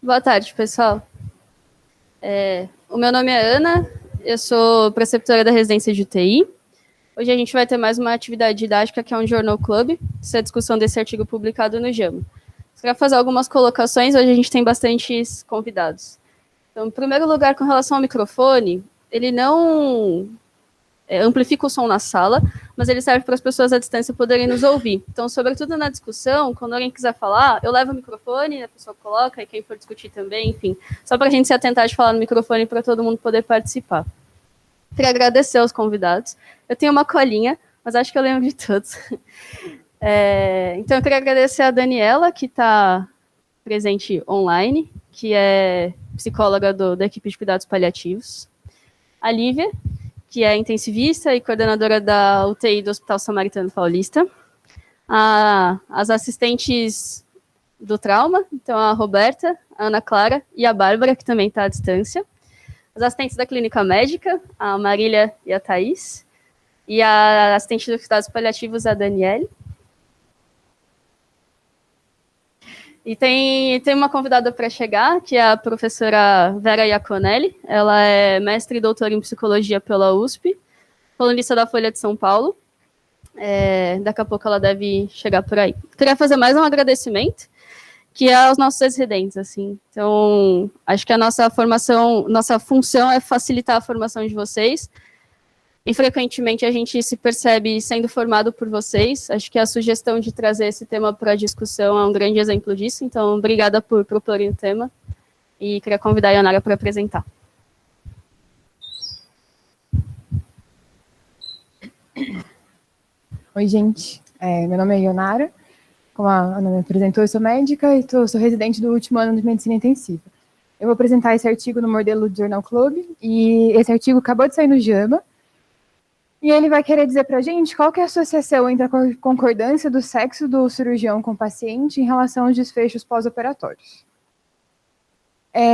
Boa tarde, pessoal. O meu nome é Ana, eu sou preceptora da residência de UTI. Hoje a gente vai ter mais uma atividade didática, que é um Journal Club, essa é a discussão desse artigo publicado no JAMA. Para fazer algumas colocações, hoje a gente tem bastantes convidados. Então, em primeiro lugar, com relação ao microfone, ele não amplifica o som na sala, mas ele serve para as pessoas à distância poderem nos ouvir. Então, sobretudo na discussão, quando alguém quiser falar, eu levo o microfone, a pessoa coloca, e quem for discutir também, enfim. Só para a gente se atentar de falar no microfone para todo mundo poder participar. Queria agradecer aos convidados. Eu tenho uma colinha, mas acho que eu lembro de todos. Então, eu queria agradecer a Daniela, que está presente online, que é psicóloga da equipe de cuidados paliativos. A Lívia, que é intensivista e coordenadora da UTI do Hospital Samaritano Paulista. As assistentes do trauma, então a Roberta, a Ana Clara e a Bárbara, que também está à distância. As assistentes da clínica médica, a Marília e a Thaís. E a assistente dos cuidados paliativos, a Daniele. E tem uma convidada para chegar, que é a professora Vera Iaconelli. Ela é mestre e doutora em psicologia pela USP, colunista da Folha de São Paulo. Daqui a pouco ela deve chegar por aí. Queria fazer mais um agradecimento, que é aos nossos residentes, assim. Então, acho que a nossa função é facilitar a formação de vocês. E, frequentemente, a gente se percebe sendo formado por vocês. Acho que a sugestão de trazer esse tema para a discussão é um grande exemplo disso. Então, obrigada por proporem o tema. E queria convidar a Ionara para apresentar. Oi, gente. Meu nome é Ionara. Como a Ana me apresentou, eu sou médica e sou residente do último ano de medicina intensiva. Eu vou apresentar esse artigo no modelo do Journal Club. E esse artigo acabou de sair no JAMA. E ele vai querer dizer para a gente qual que é a associação entre a concordância do sexo do cirurgião com o paciente em relação aos desfechos pós-operatórios.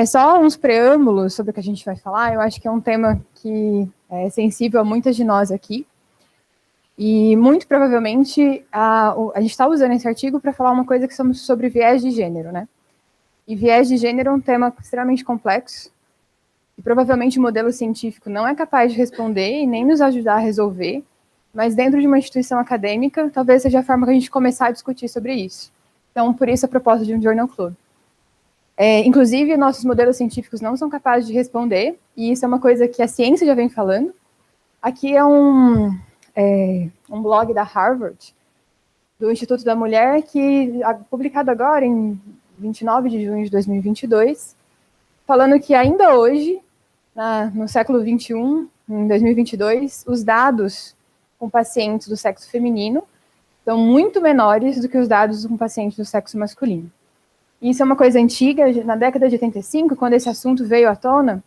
Só uns preâmbulos sobre o que a gente vai falar. Eu acho que é um tema que é sensível a muitas de nós aqui. E, muito provavelmente, a gente está usando esse artigo para falar uma coisa que somos sobre viés de gênero, né? E viés de gênero é um tema extremamente complexo, e provavelmente o modelo científico não é capaz de responder e nem nos ajudar a resolver, mas dentro de uma instituição acadêmica, talvez seja a forma que a gente começar a discutir sobre isso. Então, por isso a proposta de um Journal Club. Inclusive, nossos modelos científicos não são capazes de responder, e isso é uma coisa que a ciência já vem falando. Aqui é um blog da Harvard, do Instituto da Mulher, que publicado agora em 29 de junho de 2022, falando que ainda hoje, no século XXI, em 2022, os dados com pacientes do sexo feminino são muito menores do que os dados com pacientes do sexo masculino. E isso é uma coisa antiga. Na década de 85, quando esse assunto veio à tona,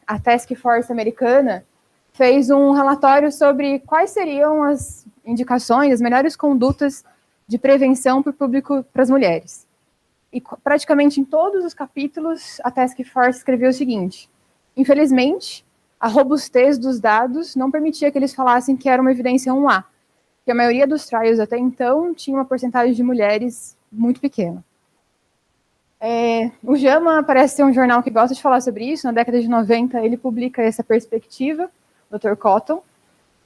a Task Force americana fez um relatório sobre quais seriam as indicações, as melhores condutas de prevenção para o público, para as mulheres. E praticamente em todos os capítulos, a Task Force escreveu o seguinte: infelizmente, a robustez dos dados não permitia que eles falassem que era uma evidência 1A, porque a maioria dos trials até então tinha uma porcentagem de mulheres muito pequena. O JAMA parece ser um jornal que gosta de falar sobre isso. Na década de 90, ele publica essa perspectiva, Dr. Cotton,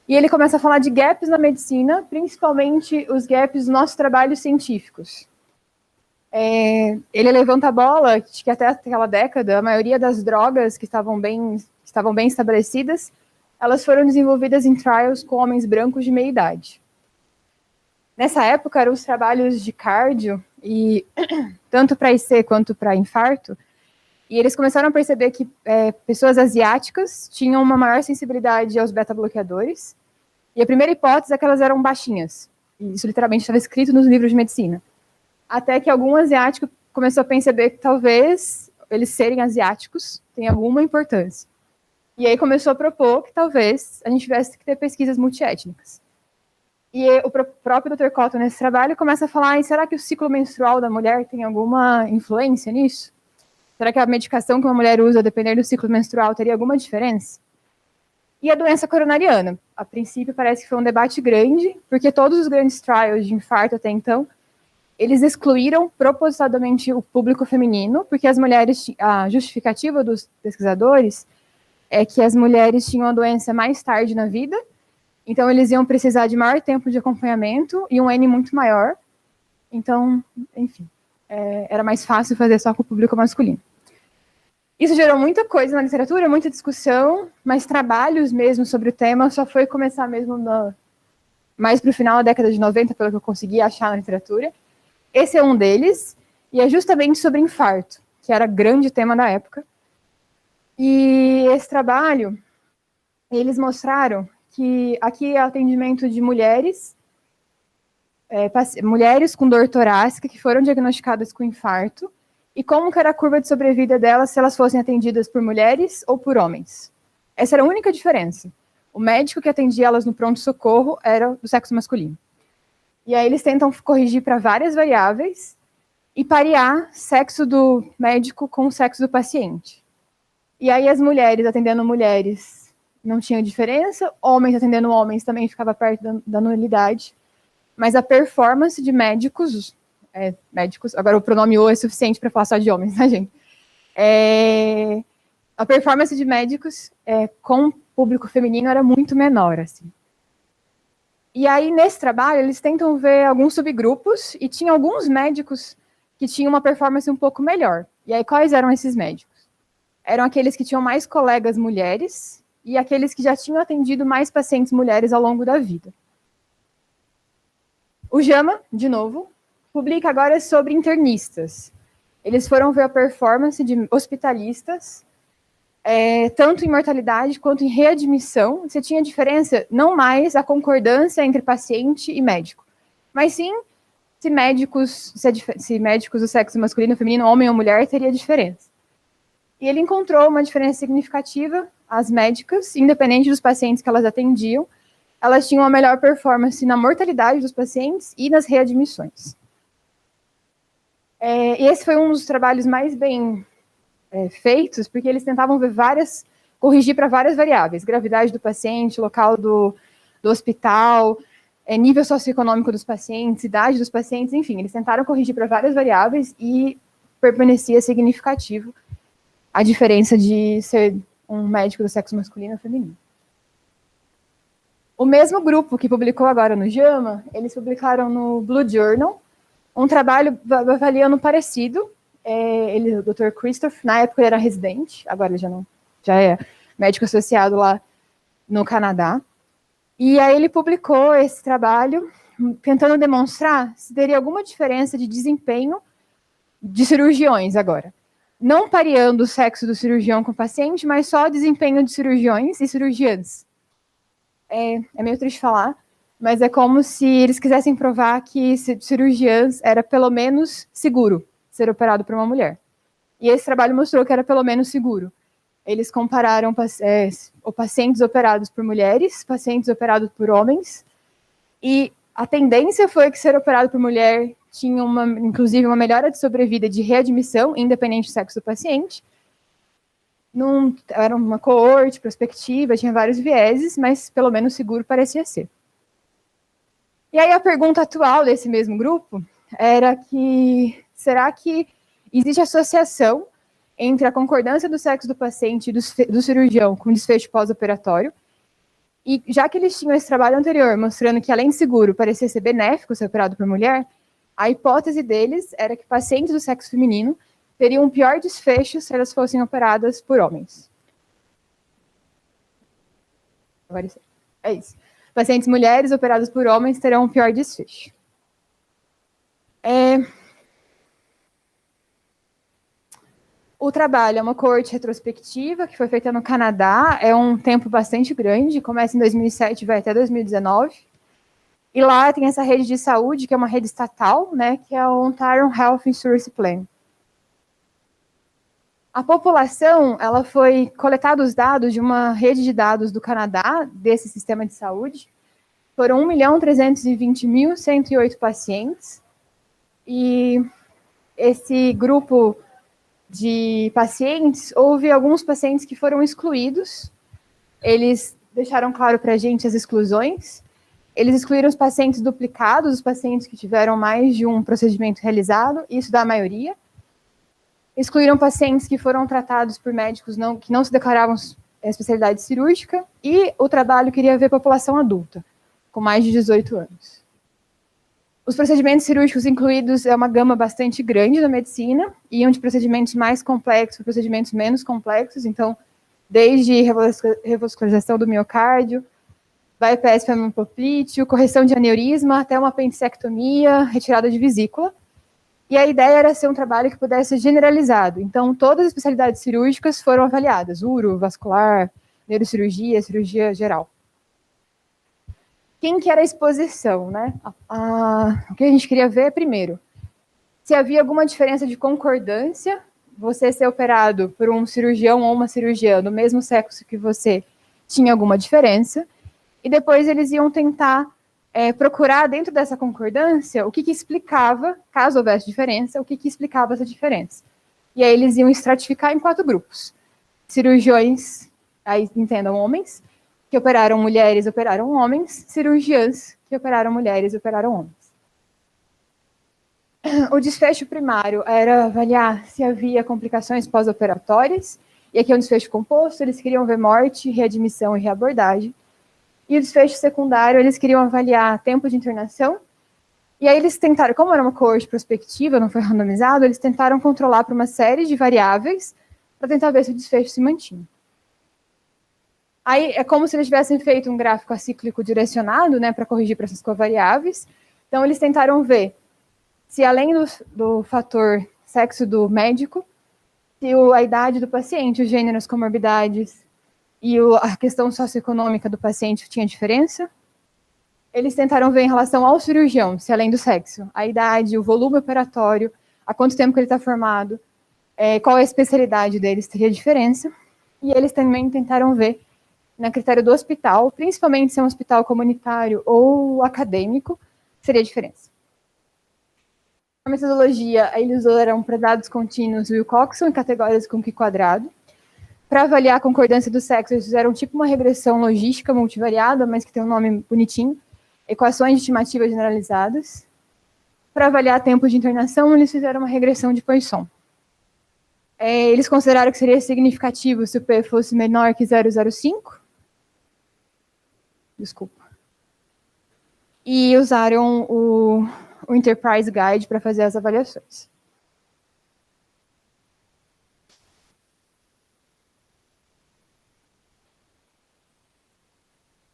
e ele começa a falar de gaps na medicina, principalmente os gaps dos nossos trabalhos científicos. Ele levanta a bola de que até aquela década, a maioria das drogas que estavam bem estabelecidas, elas foram desenvolvidas em trials com homens brancos de meia idade. Nessa época, eram os trabalhos de cardio, e tanto para IC quanto para infarto, e eles começaram a perceber que pessoas asiáticas tinham uma maior sensibilidade aos beta-bloqueadores, e a primeira hipótese é que elas eram baixinhas. E isso literalmente estava escrito nos livros de medicina. Até que algum asiático começou a perceber que talvez eles serem asiáticos tenha alguma importância. E aí começou a propor que talvez a gente tivesse que ter pesquisas multiétnicas. E o próprio Dr. Cotton, nesse trabalho, começa a falar: será que o ciclo menstrual da mulher tem alguma influência nisso? Será que a medicação que uma mulher usa, dependendo do ciclo menstrual, teria alguma diferença? E a doença coronariana? A princípio, parece que foi um debate grande, porque todos os grandes trials de infarto até então eles excluíram propositadamente o público feminino, porque as mulheres, a justificativa dos pesquisadores é que as mulheres tinham a doença mais tarde na vida, então eles iam precisar de maior tempo de acompanhamento e um N muito maior. Então, enfim, era mais fácil fazer só com o público masculino. Isso gerou muita coisa na literatura, muita discussão, mas trabalhos mesmo sobre o tema só foi começar mesmo mais para o final da década de 90, pelo que eu consegui achar na literatura. Esse é um deles, e é justamente sobre infarto, que era grande tema da época. E esse trabalho, eles mostraram que aqui é atendimento de mulheres, mulheres com dor torácica que foram diagnosticadas com infarto, e como que era a curva de sobrevida delas se elas fossem atendidas por mulheres ou por homens. Essa era a única diferença. O médico que atendia elas no pronto-socorro era do sexo masculino. E aí eles tentam corrigir para várias variáveis e parear sexo do médico com o sexo do paciente. E aí as mulheres atendendo mulheres não tinha diferença, homens atendendo homens também ficava perto da nulidade, mas a performance de médicos, agora o pronome o é suficiente para falar só de homens, tá, gente? A performance de médicos com público feminino era muito menor, assim. E aí, nesse trabalho, eles tentam ver alguns subgrupos, e tinha alguns médicos que tinham uma performance um pouco melhor. E aí, quais eram esses médicos? Eram aqueles que tinham mais colegas mulheres, e aqueles que já tinham atendido mais pacientes mulheres ao longo da vida. O JAMA, de novo, publica agora sobre internistas. Eles foram ver a performance de hospitalistas, tanto em mortalidade quanto em readmissão. Você tinha diferença, não mais a concordância entre paciente e médico, mas sim se médicos do sexo masculino, feminino, homem ou mulher, teria diferença. E ele encontrou uma diferença significativa. As médicas, independente dos pacientes que elas atendiam, elas tinham uma melhor performance na mortalidade dos pacientes e nas readmissões. E esse foi um dos trabalhos mais bem feitos, porque eles tentavam ver corrigir para várias variáveis: gravidade do paciente, local do hospital, nível socioeconômico dos pacientes, idade dos pacientes, enfim, eles tentaram corrigir para várias variáveis e permanecia significativo a diferença de ser um médico do sexo masculino ou feminino. O mesmo grupo que publicou agora no JAMA, eles publicaram no Blue Journal um trabalho avaliando parecido. O Dr. Christoph, na época ele era residente, agora ele já é médico associado lá no Canadá. E aí ele publicou esse trabalho tentando demonstrar se teria alguma diferença de desempenho de cirurgiões agora. Não pareando o sexo do cirurgião com o paciente, mas só o desempenho de cirurgiões e cirurgiãs. É meio triste falar, mas é como se eles quisessem provar que cirurgiãs era pelo menos seguro ser operado por uma mulher. E esse trabalho mostrou que era pelo menos seguro. Eles compararam pacientes operados por mulheres, pacientes operados por homens, e a tendência foi que ser operado por mulher tinha, inclusive, uma melhora de sobrevida de readmissão, independente do sexo do paciente. Era uma coorte prospectiva, tinha vários vieses, mas pelo menos seguro parecia ser. E aí a pergunta atual desse mesmo grupo era será que existe associação entre a concordância do sexo do paciente e do cirurgião com desfecho pós-operatório? E já que eles tinham esse trabalho anterior mostrando que, além de seguro, parecia ser benéfico ser operado por mulher, a hipótese deles era que pacientes do sexo feminino teriam um pior desfecho se elas fossem operadas por homens. Agora é isso. Pacientes mulheres operadas por homens terão um pior desfecho. O trabalho é uma coorte retrospectiva que foi feita no Canadá, é um tempo bastante grande, começa em 2007 e vai até 2019. E lá tem essa rede de saúde, que é uma rede estatal, né, que é o Ontario Health Insurance Plan. A população, ela foi coletada os dados de uma rede de dados do Canadá, desse sistema de saúde. Foram 1.320.108 pacientes. E esse grupo de pacientes, houve alguns pacientes que foram excluídos. Eles deixaram claro para a gente as exclusões. Eles excluíram os pacientes duplicados, os pacientes que tiveram mais de um procedimento realizado, isso dá a maioria. Excluíram pacientes que foram tratados por médicos que não se declaravam especialidade cirúrgica, e o trabalho queria ver população adulta, com mais de 18 anos. Os procedimentos cirúrgicos incluídos é uma gama bastante grande na medicina, iam de procedimentos mais complexos para procedimentos menos complexos, então, desde revascularização do miocárdio, bypass femoropoplíteo, correção de aneurisma, até uma apendicectomia, retirada de vesícula. E a ideia era ser um trabalho que pudesse ser generalizado. Então, todas as especialidades cirúrgicas foram avaliadas: uro, vascular, neurocirurgia, cirurgia geral. Quem que era a exposição, né? O que a gente queria ver primeiro, se havia alguma diferença de concordância, você ser operado por um cirurgião ou uma cirurgiã do mesmo sexo que você, tinha alguma diferença, e depois eles iam tentar procurar dentro dessa concordância o que explicava, caso houvesse diferença, o que explicava essa diferença. E aí eles iam estratificar em 4 grupos. Cirurgiões, aí entendam homens, que operaram mulheres, operaram homens, cirurgiãs, que operaram mulheres, operaram homens. O desfecho primário era avaliar se havia complicações pós-operatórias, e aqui é um desfecho composto, eles queriam ver morte, readmissão e reabordagem. E o desfecho secundário, eles queriam avaliar tempo de internação, e aí eles tentaram, como era uma coorte prospectiva, não foi randomizado, eles tentaram controlar por uma série de variáveis para tentar ver se o desfecho se mantinha. Aí é como se eles tivessem feito um gráfico acíclico direcionado, né, para corrigir para essas covariáveis. Então, eles tentaram ver se, além do fator sexo do médico, se a idade do paciente, o gênero, as comorbidades e a questão socioeconômica do paciente tinha diferença. Eles tentaram ver em relação ao cirurgião, se além do sexo, a idade, o volume operatório, há quanto tempo que ele está formado, qual é a especialidade deles, teria diferença. E eles também tentaram ver, na critério do hospital, principalmente se é um hospital comunitário ou acadêmico, seria a diferença. A metodologia, eles usaram para dados contínuos o Wilcoxon em categorias com Q quadrado. Para avaliar a concordância do sexo, eles fizeram tipo uma regressão logística multivariada, mas que tem um nome bonitinho, equações de estimativa generalizadas. Para avaliar tempo de internação, eles fizeram uma regressão de Poisson. Eles consideraram que seria significativo se o P fosse menor que 0,05. Desculpa. E usaram o Enterprise Guide para fazer as avaliações.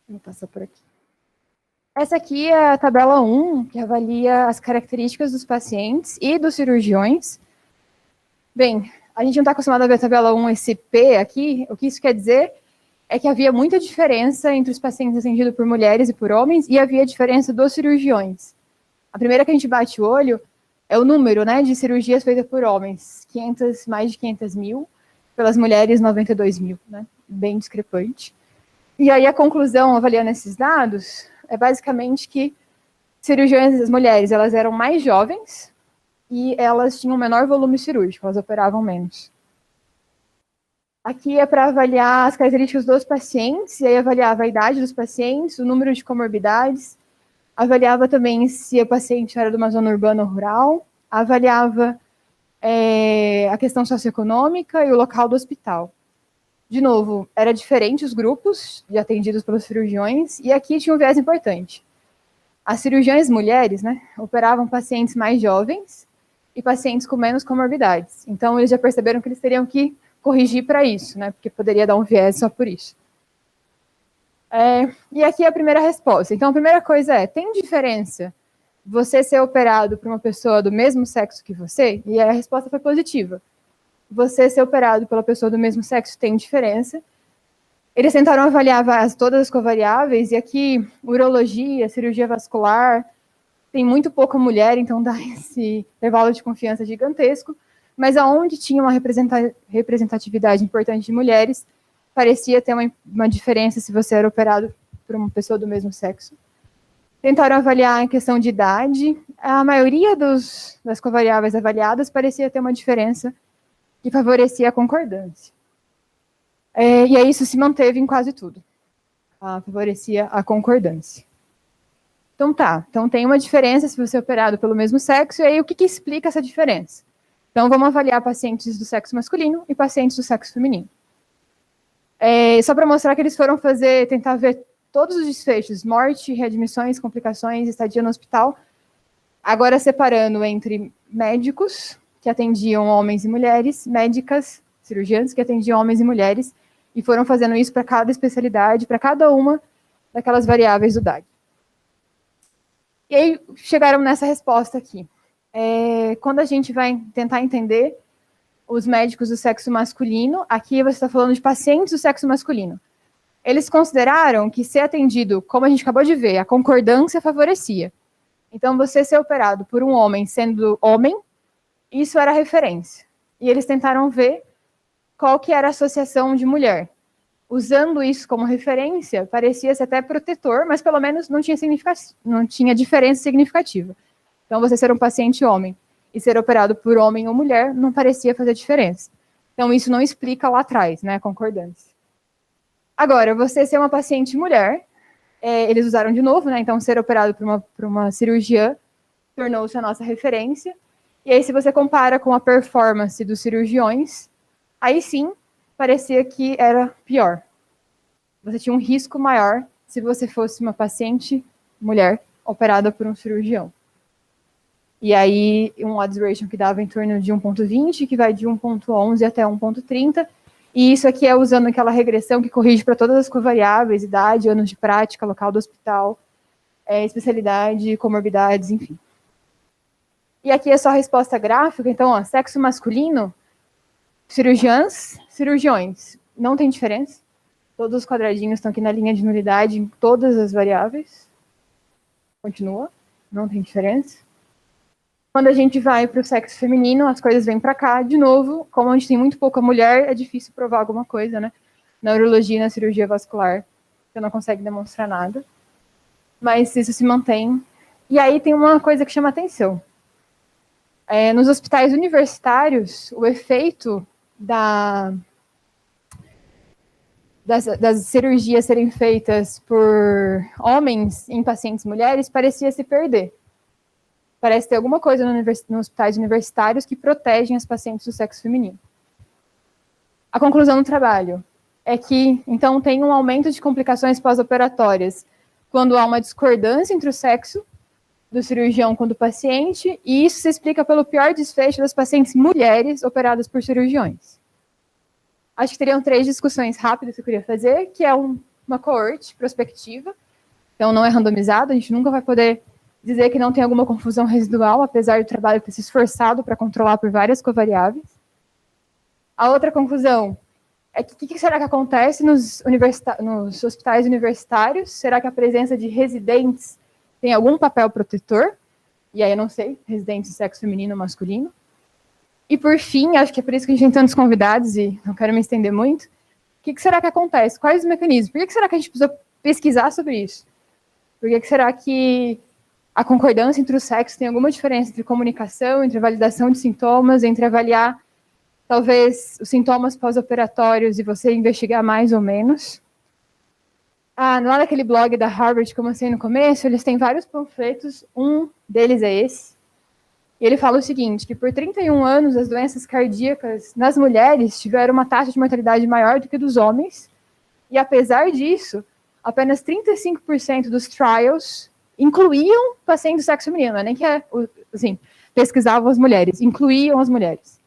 Vou passar por aqui. Essa aqui é a tabela 1, que avalia as características dos pacientes e dos cirurgiões. Bem, a gente não está acostumado a ver a tabela 1, esse P aqui. O que isso quer dizer é que havia muita diferença entre os pacientes atendidos por mulheres e por homens, e havia diferença dos cirurgiões. A primeira que a gente bate o olho é o número, né, de cirurgias feitas por homens, mais de 500 mil, pelas mulheres 92 mil, né, bem discrepante. E aí a conclusão, avaliando esses dados, é basicamente que cirurgiões, as mulheres, elas eram mais jovens e elas tinham menor volume cirúrgico, elas operavam menos. Aqui é para avaliar as características dos pacientes, e aí avaliava a idade dos pacientes, o número de comorbidades, avaliava também se o paciente era de uma zona urbana ou rural, avaliava a questão socioeconômica e o local do hospital. De novo, era diferente os grupos de atendidos pelos cirurgiões, e aqui tinha um viés importante. As cirurgiãs mulheres, né, operavam pacientes mais jovens e pacientes com menos comorbidades. Então, eles já perceberam que eles teriam que corrigir para isso, né, porque poderia dar um viés só por isso. E aqui é a primeira resposta. Então, a primeira coisa é, tem diferença você ser operado por uma pessoa do mesmo sexo que você? E a resposta foi positiva. Você ser operado pela pessoa do mesmo sexo tem diferença. Eles tentaram avaliar todas as covariáveis, e aqui, urologia, cirurgia vascular, tem muito pouca mulher, então dá esse intervalo de confiança gigantesco, mas aonde tinha uma representatividade importante de mulheres, parecia ter uma diferença se você era operado por uma pessoa do mesmo sexo. Tentaram avaliar a questão de idade, a maioria das covariáveis avaliadas parecia ter uma diferença que favorecia a concordância. E aí isso se manteve em quase tudo. Favorecia a concordância. Então tá, então tem uma diferença se você é operado pelo mesmo sexo, e aí o que explica essa diferença? Então vamos avaliar pacientes do sexo masculino e pacientes do sexo feminino. Só para mostrar que eles foram tentar ver todos os desfechos, morte, readmissões, complicações, estadia no hospital, agora separando entre médicos, que atendiam homens e mulheres, médicas, cirurgiãs, que atendiam homens e mulheres, e foram fazendo isso para cada especialidade, para cada uma daquelas variáveis do DAG. E aí chegaram nessa resposta aqui. Quando a gente vai tentar entender os médicos do sexo masculino, aqui você está falando de pacientes do sexo masculino. Eles consideraram que ser atendido, como a gente acabou de ver, a concordância favorecia. Então, você ser operado por um homem sendo homem, isso era referência. E eles tentaram ver qual que era a associação de mulher. Usando isso como referência, parecia-se até protetor, mas pelo menos não tinha diferença significativa. Então, você ser um paciente homem e ser operado por homem ou mulher não parecia fazer diferença. Então, isso não explica lá atrás, né, a concordância. Agora, você ser uma paciente mulher, eles usaram de novo, né, então ser operado por uma cirurgiã tornou-se a nossa referência. E aí, se você compara com a performance dos cirurgiões, aí sim, parecia que era pior. Você tinha um risco maior se você fosse uma paciente mulher operada por um cirurgião. E aí, um odds ratio que dava em torno de 1,20, que vai de 1,11 até 1,30. E isso aqui é usando aquela regressão que corrige para todas as covariáveis, idade, anos de prática, local do hospital, especialidade, comorbidades, enfim. E aqui é só a resposta gráfica. Então, ó, sexo masculino, cirurgiões, não tem diferença. Todos os quadradinhos estão aqui na linha de nulidade em todas as variáveis. Continua, não tem diferença. Quando a gente vai para o sexo feminino, as coisas vêm para cá. De novo, como a gente tem muito pouca mulher, é difícil provar alguma coisa, né? Na urologia e na cirurgia vascular, você não consegue demonstrar nada. Mas isso se mantém. E aí tem uma coisa que chama atenção. Nos hospitais universitários, o efeito das cirurgias serem feitas por homens em pacientes mulheres parecia se perder. Parece ter alguma coisa nos hospitais universitários que protegem as pacientes do sexo feminino. A conclusão do trabalho é que, então, tem um aumento de complicações pós-operatórias quando há uma discordância entre o sexo do cirurgião com o do paciente, e isso se explica pelo pior desfecho das pacientes mulheres operadas por cirurgiões. Acho que teriam 3 discussões rápidas que eu queria fazer, que é uma coorte prospectiva, então não é randomizado, a gente nunca vai poder dizer que não tem alguma confusão residual, apesar do trabalho ter se esforçado para controlar por várias covariáveis. A outra conclusão é que o que será que acontece nos hospitais universitários? Será que a presença de residentes tem algum papel protetor? E aí eu não sei, residentes de sexo feminino ou masculino. E por fim, acho que é por isso que a gente tem tantos convidados e não quero me estender muito, o que será que acontece? Quais os mecanismos? Por que será que a gente precisa pesquisar sobre isso? Por que será que a concordância entre os sexos tem alguma diferença entre comunicação, entre validação de sintomas, entre avaliar, talvez, os sintomas pós-operatórios e você investigar mais ou menos? Lá naquele blog da Harvard que eu mostrei no começo, eles têm vários panfletos, um deles é esse, e ele fala o seguinte, que por 31 anos as doenças cardíacas nas mulheres tiveram uma taxa de mortalidade maior do que dos homens, e apesar disso, apenas 35% dos trials incluíam pacientes do sexo feminino, não é nem que assim, pesquisavam as mulheres, incluíam as mulheres.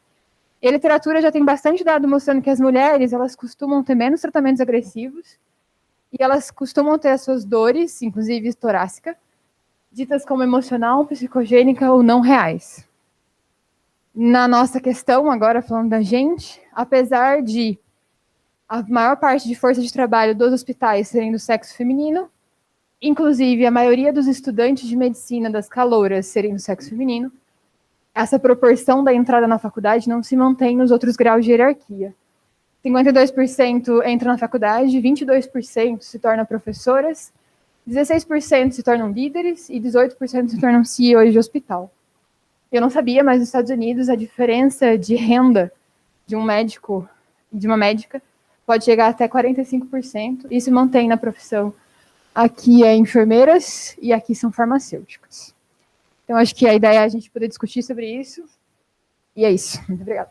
E a literatura já tem bastante dado mostrando que as mulheres, elas costumam ter menos tratamentos agressivos e elas costumam ter as suas dores, inclusive torácica, ditas como emocional, psicogênica ou não reais. Na nossa questão, agora falando da gente, apesar de a maior parte de força de trabalho dos hospitais serem do sexo feminino, inclusive a maioria dos estudantes de medicina das calouras serem do sexo feminino, essa proporção da entrada na faculdade não se mantém nos outros graus de hierarquia. 52% entram na faculdade, 22% se tornam professoras, 16% se tornam líderes e 18% se tornam CEOs de hospital. Eu não sabia, mas nos Estados Unidos a diferença de renda de um médico e de uma médica pode chegar até 45%, e se mantém na profissão aqui é enfermeiras e aqui são farmacêuticas. Então, acho que a ideia é a gente poder discutir sobre isso. E é isso. Muito obrigada.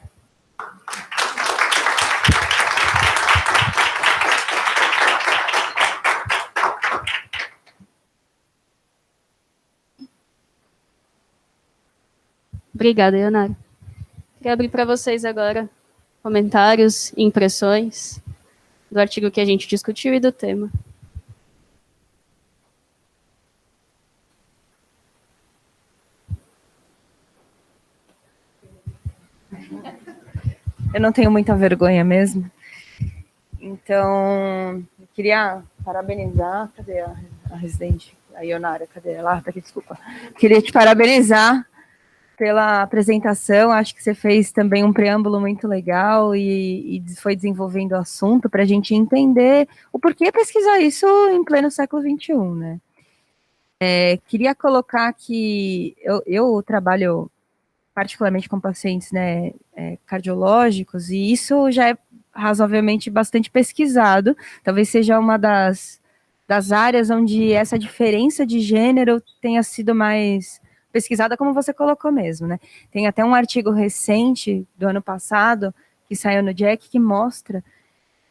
Obrigada, Ionara. Queria abrir para vocês agora comentários e impressões do artigo que a gente discutiu e do tema. Eu não tenho muita vergonha mesmo. Então, eu queria parabenizar. Cadê a residente? A Ionara, cadê ela? Tá aqui, desculpa. Queria te parabenizar pela apresentação. Acho que você fez também um preâmbulo muito legal e foi desenvolvendo o assunto para a gente entender o porquê pesquisar isso em pleno século XXI, né? Queria colocar que eu trabalho particularmente com pacientes, né, cardiológicos, e isso já é razoavelmente bastante pesquisado, talvez seja uma das áreas onde essa diferença de gênero tenha sido mais pesquisada, como você colocou mesmo, né? Tem até um artigo recente, do ano passado, que saiu no JACC, que mostra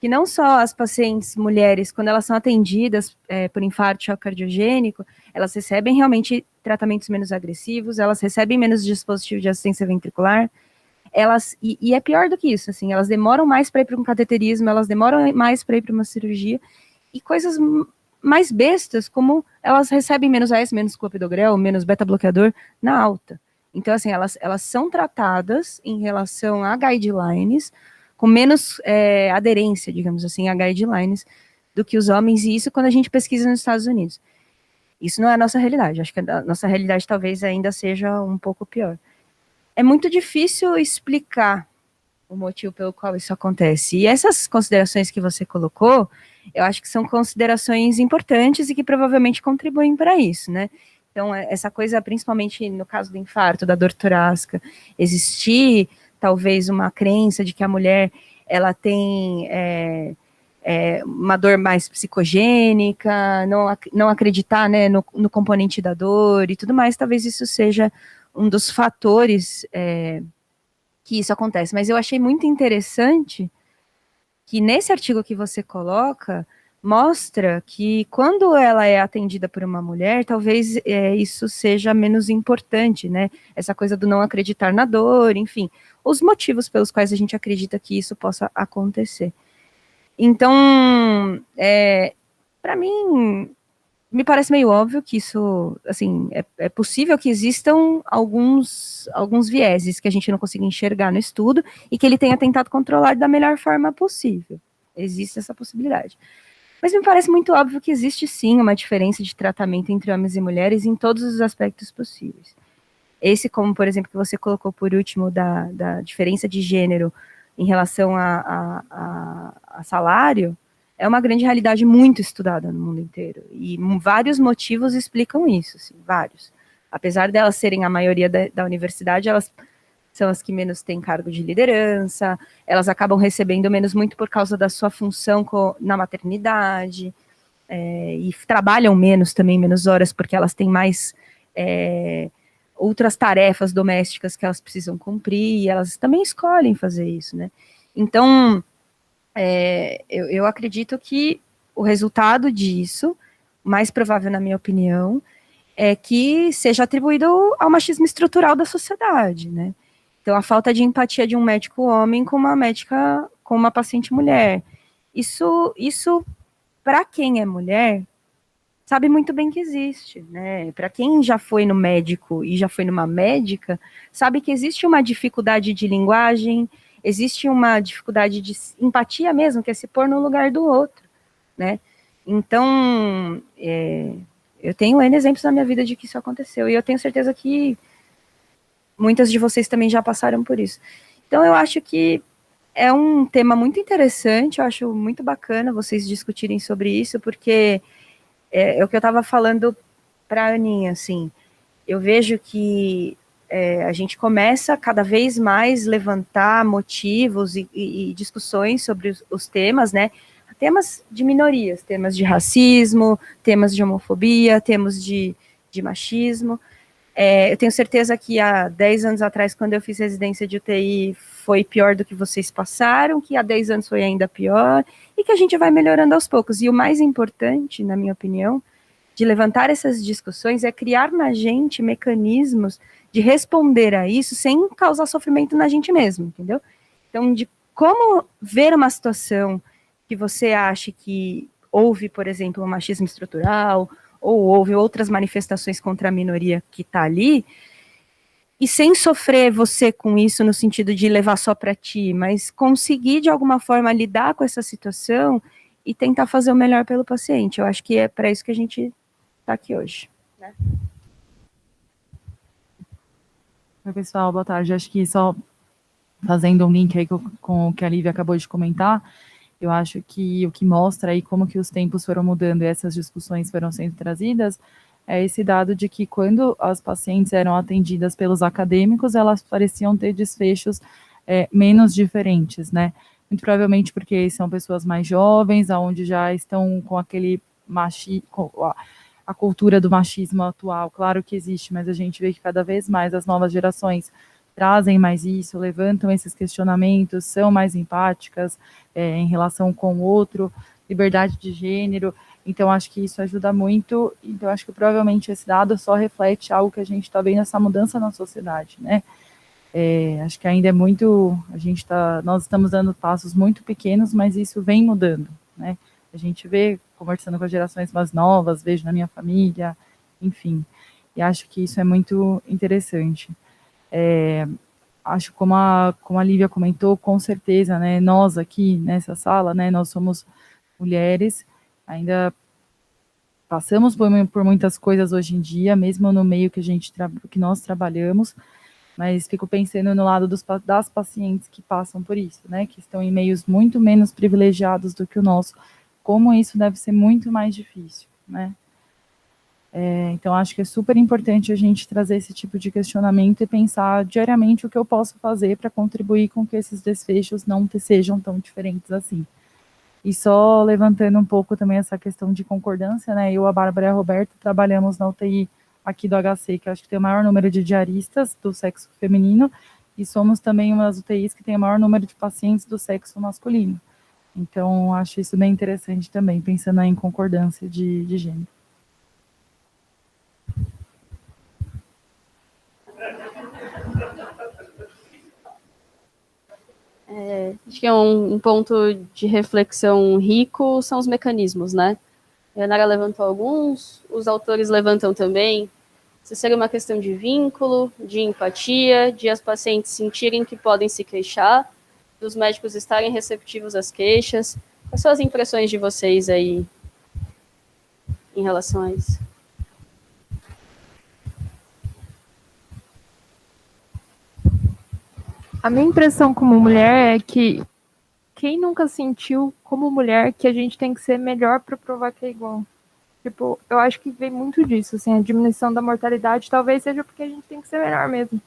que não só as pacientes mulheres, quando elas são atendidas por infarto choque cardiogênico, elas recebem realmente tratamentos menos agressivos, elas recebem menos dispositivo de assistência ventricular, e é pior do que isso, assim, elas demoram mais para ir para um cateterismo, elas demoram mais para ir para uma cirurgia, e coisas mais bestas, como elas recebem menos AS, menos clopidogrel, menos beta-bloqueador na alta. Então, assim, elas são tratadas em relação a guidelines, com menos aderência, digamos assim, a guidelines, do que os homens, e isso quando a gente pesquisa nos Estados Unidos. Isso não é a nossa realidade, acho que a nossa realidade talvez ainda seja um pouco pior. É muito difícil explicar o motivo pelo qual isso acontece. E essas considerações que você colocou, eu acho que são considerações importantes e que provavelmente contribuem para isso, né? Então, essa coisa, principalmente no caso do infarto, da dor torácica, existir talvez uma crença de que a mulher, ela tem uma dor mais psicogênica, não acreditar, né, no componente da dor e tudo mais, talvez isso seja um dos fatores que isso acontece. Mas eu achei muito interessante que nesse artigo que você coloca, mostra que quando ela é atendida por uma mulher, talvez isso seja menos importante, né? Essa coisa do não acreditar na dor, enfim, os motivos pelos quais a gente acredita que isso possa acontecer. Então, para mim, me parece meio óbvio que isso, assim, é possível que existam alguns vieses que a gente não consiga enxergar no estudo e que ele tenha tentado controlar da melhor forma possível. Existe essa possibilidade. Mas me parece muito óbvio que existe sim uma diferença de tratamento entre homens e mulheres em todos os aspectos possíveis. Esse, como por exemplo, que você colocou por último, da diferença de gênero em relação a salário, é uma grande realidade muito estudada no mundo inteiro. E vários motivos explicam isso, assim, vários. Apesar delas serem a maioria da universidade, elas são as que menos têm cargo de liderança, elas acabam recebendo menos muito por causa da sua função na maternidade, e trabalham menos também, menos horas, porque elas têm mais outras tarefas domésticas que elas precisam cumprir, e elas também escolhem fazer isso, né? Então, eu acredito que o resultado disso, mais provável na minha opinião, é que seja atribuído ao machismo estrutural da sociedade, né? Então, a falta de empatia de um médico homem com uma médica, com uma paciente mulher. Isso para quem é mulher, sabe muito bem que existe, né? Para quem já foi no médico e já foi numa médica, sabe que existe uma dificuldade de linguagem, existe uma dificuldade de empatia mesmo, que é se pôr no lugar do outro, né? Então, eu tenho N exemplos na minha vida de que isso aconteceu, e eu tenho certeza que muitas de vocês também já passaram por isso. Então, eu acho que é um tema muito interessante, eu acho muito bacana vocês discutirem sobre isso, porque é o que eu estava falando para a Aninha, assim, eu vejo que a gente começa cada vez mais levantar motivos e discussões sobre os temas, né, temas de minorias, temas de racismo, temas de homofobia, temas de machismo. Eu tenho certeza que há 10 anos atrás, quando eu fiz residência de UTI, foi pior do que vocês passaram, que há 10 anos foi ainda pior, e que a gente vai melhorando aos poucos. E o mais importante, na minha opinião, de levantar essas discussões é criar na gente mecanismos de responder a isso sem causar sofrimento na gente mesmo, entendeu? Então, de como ver uma situação que você acha que houve, por exemplo, um machismo estrutural, ou houve outras manifestações contra a minoria que está ali, e sem sofrer você com isso no sentido de levar só para ti, mas conseguir de alguma forma lidar com essa situação e tentar fazer o melhor pelo paciente. Eu acho que é para isso que a gente está aqui hoje. Né? Oi, pessoal, boa tarde. Acho que só fazendo um link aí com o que a Lívia acabou de comentar, eu acho que o que mostra aí como que os tempos foram mudando e essas discussões foram sendo trazidas é esse dado de que quando as pacientes eram atendidas pelos acadêmicos, elas pareciam ter desfechos menos diferentes, né? Muito provavelmente porque são pessoas mais jovens, aonde já estão com aquele a cultura do machismo atual. Claro que existe, mas a gente vê que cada vez mais as novas gerações trazem mais isso, levantam esses questionamentos, são mais empáticas em relação com o outro, liberdade de gênero. Então, acho que isso ajuda muito. Então, acho que provavelmente esse dado só reflete algo que a gente está vendo, essa mudança na sociedade, né? Acho que ainda é muito, nós estamos dando passos muito pequenos, mas isso vem mudando, né? A gente vê, conversando com as gerações mais novas, vejo na minha família, enfim, e acho que isso é muito interessante. Acho como a Lívia comentou, com certeza, né, nós aqui nessa sala, né, nós somos mulheres, ainda passamos por muitas coisas hoje em dia, mesmo no meio que nós trabalhamos, mas fico pensando no lado das pacientes que passam por isso, né, que estão em meios muito menos privilegiados do que o nosso, como isso deve ser muito mais difícil, né. Então, acho que é super importante a gente trazer esse tipo de questionamento e pensar diariamente o que eu posso fazer para contribuir com que esses desfechos não sejam tão diferentes assim. E só levantando um pouco também essa questão de concordância, né, eu, a Bárbara e a Roberta trabalhamos na UTI aqui do HC, que acho que tem o maior número de diaristas do sexo feminino, e somos também uma das UTIs que tem o maior número de pacientes do sexo masculino. Então, acho isso bem interessante também, pensando em concordância de gênero. Acho que é um ponto de reflexão rico são os mecanismos, né? A Nara levantou alguns, os autores levantam também. Se seria uma questão de vínculo, de empatia, de as pacientes sentirem que podem se queixar, dos médicos estarem receptivos às queixas. Quais são as impressões de vocês aí em relação a isso? A minha impressão como mulher é que quem nunca sentiu como mulher que a gente tem que ser melhor para provar que é igual? Tipo, eu acho que vem muito disso, assim, a diminuição da mortalidade talvez seja porque a gente tem que ser melhor mesmo.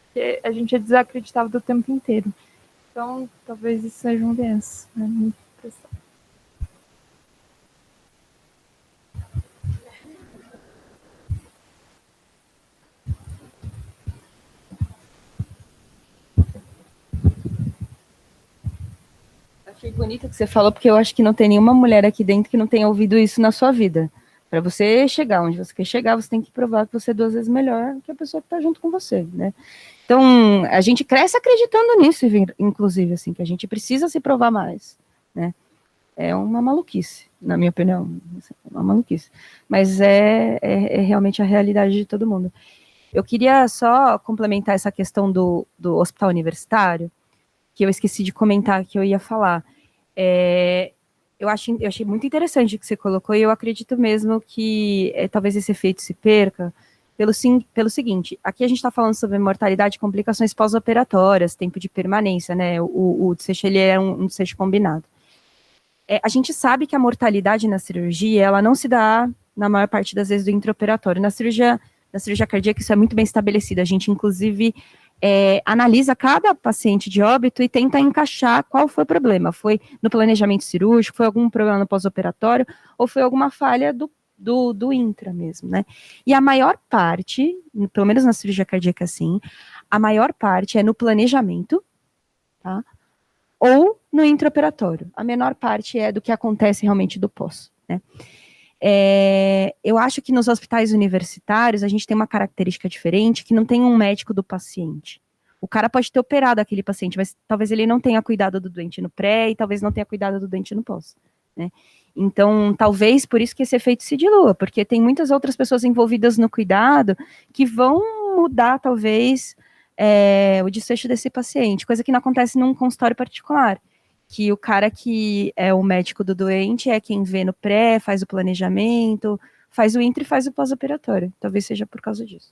Porque a gente é desacreditado do tempo inteiro. Então, talvez isso seja um viés, né? Minha impressão. Achei bonito o que você falou, porque eu acho que não tem nenhuma mulher aqui dentro que não tenha ouvido isso na sua vida. Para você chegar onde você quer chegar, você tem que provar que você é 2 vezes melhor que a pessoa que está junto com você, né? Então, a gente cresce acreditando nisso, inclusive, assim, que a gente precisa se provar mais, né? É uma maluquice, na minha opinião, é uma maluquice. Mas é realmente a realidade de todo mundo. Eu queria só complementar essa questão do hospital universitário, que eu esqueci de comentar que eu ia falar. Eu achei muito interessante o que você colocou, e eu acredito mesmo que talvez esse efeito se perca pelo seguinte: aqui a gente está falando sobre mortalidade e complicações pós-operatórias, tempo de permanência, né? O desfecho, ele é um desfecho combinado. A gente sabe que a mortalidade na cirurgia, ela não se dá na maior parte das vezes do intraoperatório. Na cirurgia cardíaca, isso é muito bem estabelecido. A gente, inclusive, analisa cada paciente de óbito e tenta encaixar qual foi o problema. Foi no planejamento cirúrgico, foi algum problema no pós-operatório, ou foi alguma falha do intra mesmo, né? E a maior parte, pelo menos na cirurgia cardíaca, sim, a maior parte é no planejamento, tá? Ou no intraoperatório. A menor parte é do que acontece realmente do pós, né? Eu acho que nos hospitais universitários a gente tem uma característica diferente, que não tem um médico do paciente. O cara pode ter operado aquele paciente, mas talvez ele não tenha cuidado do doente no pré e talvez não tenha cuidado do doente no pós, né? Então, talvez por isso que esse efeito se dilua, porque tem muitas outras pessoas envolvidas no cuidado que vão mudar, talvez, o desfecho desse paciente, coisa que não acontece num consultório particular, que o cara que é o médico do doente é quem vê no pré, faz o planejamento, faz o intra e faz o pós-operatório. Talvez seja por causa disso.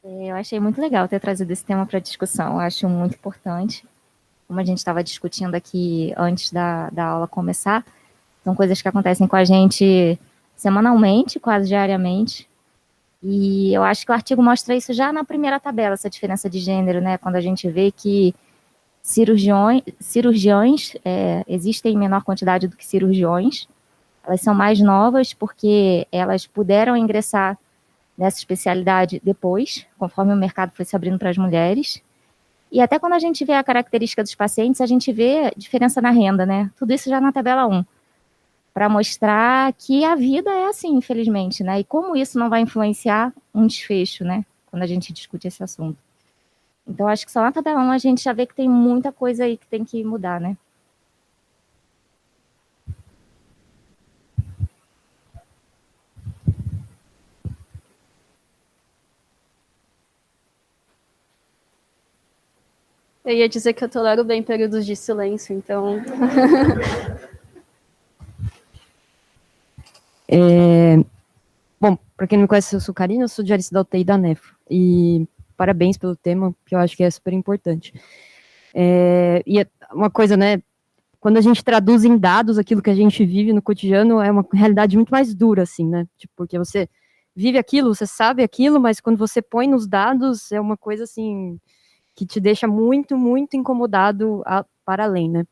Eu achei muito legal ter trazido esse tema para discussão, eu acho muito importante. Como a gente estava discutindo aqui antes da aula começar, são coisas que acontecem com a gente semanalmente, quase diariamente, e eu acho que o artigo mostra isso já na primeira tabela, essa diferença de gênero, né, quando a gente vê que cirurgiões existem em menor quantidade do que cirurgiões, elas são mais novas porque elas puderam ingressar nessa especialidade depois, conforme o mercado foi se abrindo para as mulheres. E até quando a gente vê a característica dos pacientes, a gente vê diferença na renda, né? Tudo isso já na tabela 1, para mostrar que a vida é assim, infelizmente, né? E como isso não vai influenciar um desfecho, né? Quando a gente discute esse assunto. Então, acho que só na tabela 1 a gente já vê que tem muita coisa aí que tem que mudar, né? Eu ia dizer que eu tolero bem períodos de silêncio, então... Bom, para quem não me conhece, eu sou Karina, eu sou diarista da UTI da Nefro, e parabéns pelo tema, que eu acho que é super importante. E uma coisa, né, quando a gente traduz em dados aquilo que a gente vive no cotidiano, é uma realidade muito mais dura, assim, né, tipo, porque você vive aquilo, você sabe aquilo, mas quando você põe nos dados, é uma coisa, assim, que te deixa muito, muito incomodado para além, né.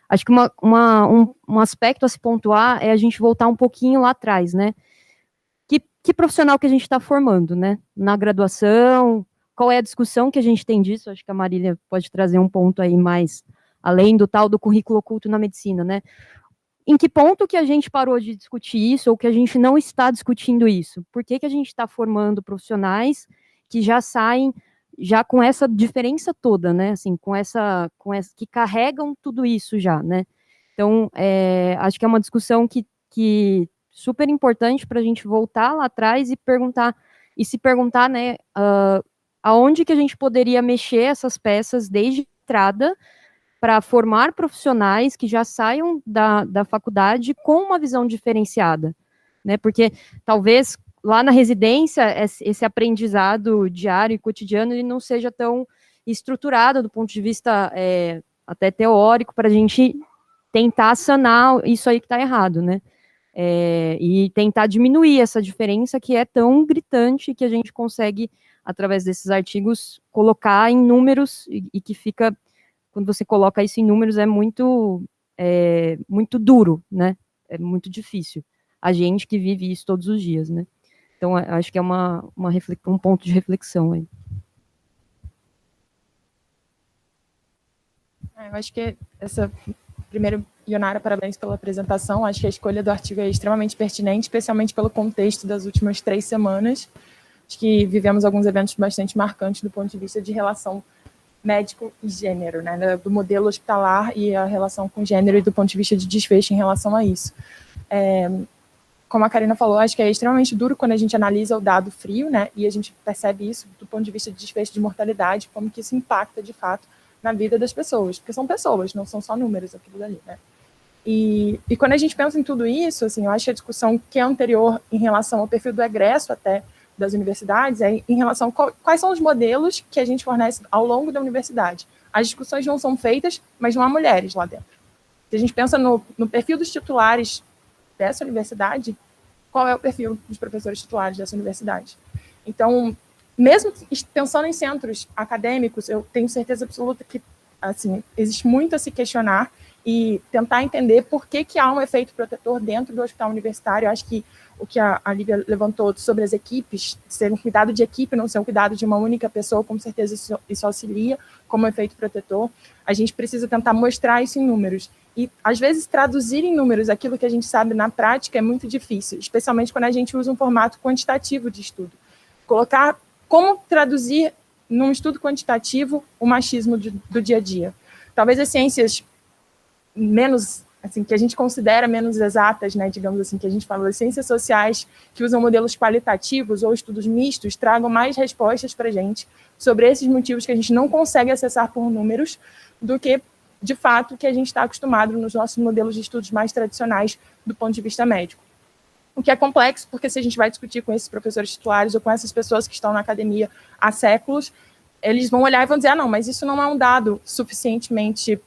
Acho que um aspecto a se pontuar é a gente voltar um pouquinho lá atrás, né, que profissional que a gente está formando, né, na graduação, qual é a discussão que a gente tem disso, acho que a Marília pode trazer um ponto aí mais, além do tal do currículo oculto na medicina, né, em que ponto que a gente parou de discutir isso, ou que a gente não está discutindo isso, por que a gente está formando profissionais que já saem, já com essa diferença toda, né, assim, com essa, que carregam tudo isso já, né, então, acho que é uma discussão que super importante para a gente voltar lá atrás e se perguntar, né, aonde que a gente poderia mexer essas peças desde a entrada para formar profissionais que já saiam da faculdade com uma visão diferenciada, né, porque talvez lá na residência esse aprendizado diário e cotidiano ele não seja tão estruturado do ponto de vista até teórico para a gente tentar sanar isso aí que está errado, né, e tentar diminuir essa diferença que é tão gritante que a gente consegue, através desses artigos, colocar em números e que fica, quando você coloca isso em números, é muito duro, né? É muito difícil. A gente que vive isso todos os dias, né? Então, acho que é um ponto de reflexão aí. Eu acho que primeiro, Ionara, parabéns pela apresentação. Acho que a escolha do artigo é extremamente pertinente, especialmente pelo contexto das últimas 3 semanas. Acho que vivemos alguns eventos bastante marcantes do ponto de vista de relação médico e gênero, né, do modelo hospitalar e a relação com gênero e do ponto de vista de desfecho em relação a isso. Como a Karina falou, acho que é extremamente duro quando a gente analisa o dado frio, né, e a gente percebe isso do ponto de vista de desfecho de mortalidade, como que isso impacta, de fato, na vida das pessoas, porque são pessoas, não são só números aquilo dali, né. E quando a gente pensa em tudo isso, assim, eu acho que a discussão que é anterior em relação ao perfil do egresso até das universidades é em relação a quais são os modelos que a gente fornece ao longo da universidade. As discussões não são feitas, mas não há mulheres lá dentro. Se a gente pensa no perfil dos titulares dessa universidade, qual é o perfil dos professores titulares dessa universidade. Então, mesmo pensando em centros acadêmicos, eu tenho certeza absoluta que assim, existe muito a se questionar e tentar entender por que há um efeito protetor dentro do hospital universitário. Eu acho que o que a Lívia levantou sobre as equipes, ser um cuidado de equipe, não ser um cuidado de uma única pessoa, com certeza isso auxilia como efeito protetor. A gente precisa tentar mostrar isso em números. E, às vezes, traduzir em números aquilo que a gente sabe na prática é muito difícil, especialmente quando a gente usa um formato quantitativo de estudo. Colocar como traduzir num estudo quantitativo o machismo do dia a dia. Talvez as ciências menos, assim, que a gente considera menos exatas, né, digamos assim, que a gente fala das ciências sociais, que usam modelos qualitativos ou estudos mistos, tragam mais respostas para a gente sobre esses motivos que a gente não consegue acessar por números, do que, de fato, que a gente está acostumado nos nossos modelos de estudos mais tradicionais do ponto de vista médico. O que é complexo, porque se a gente vai discutir com esses professores titulares ou com essas pessoas que estão na academia há séculos, eles vão olhar e vão dizer, ah, não, mas isso não é um dado suficientemente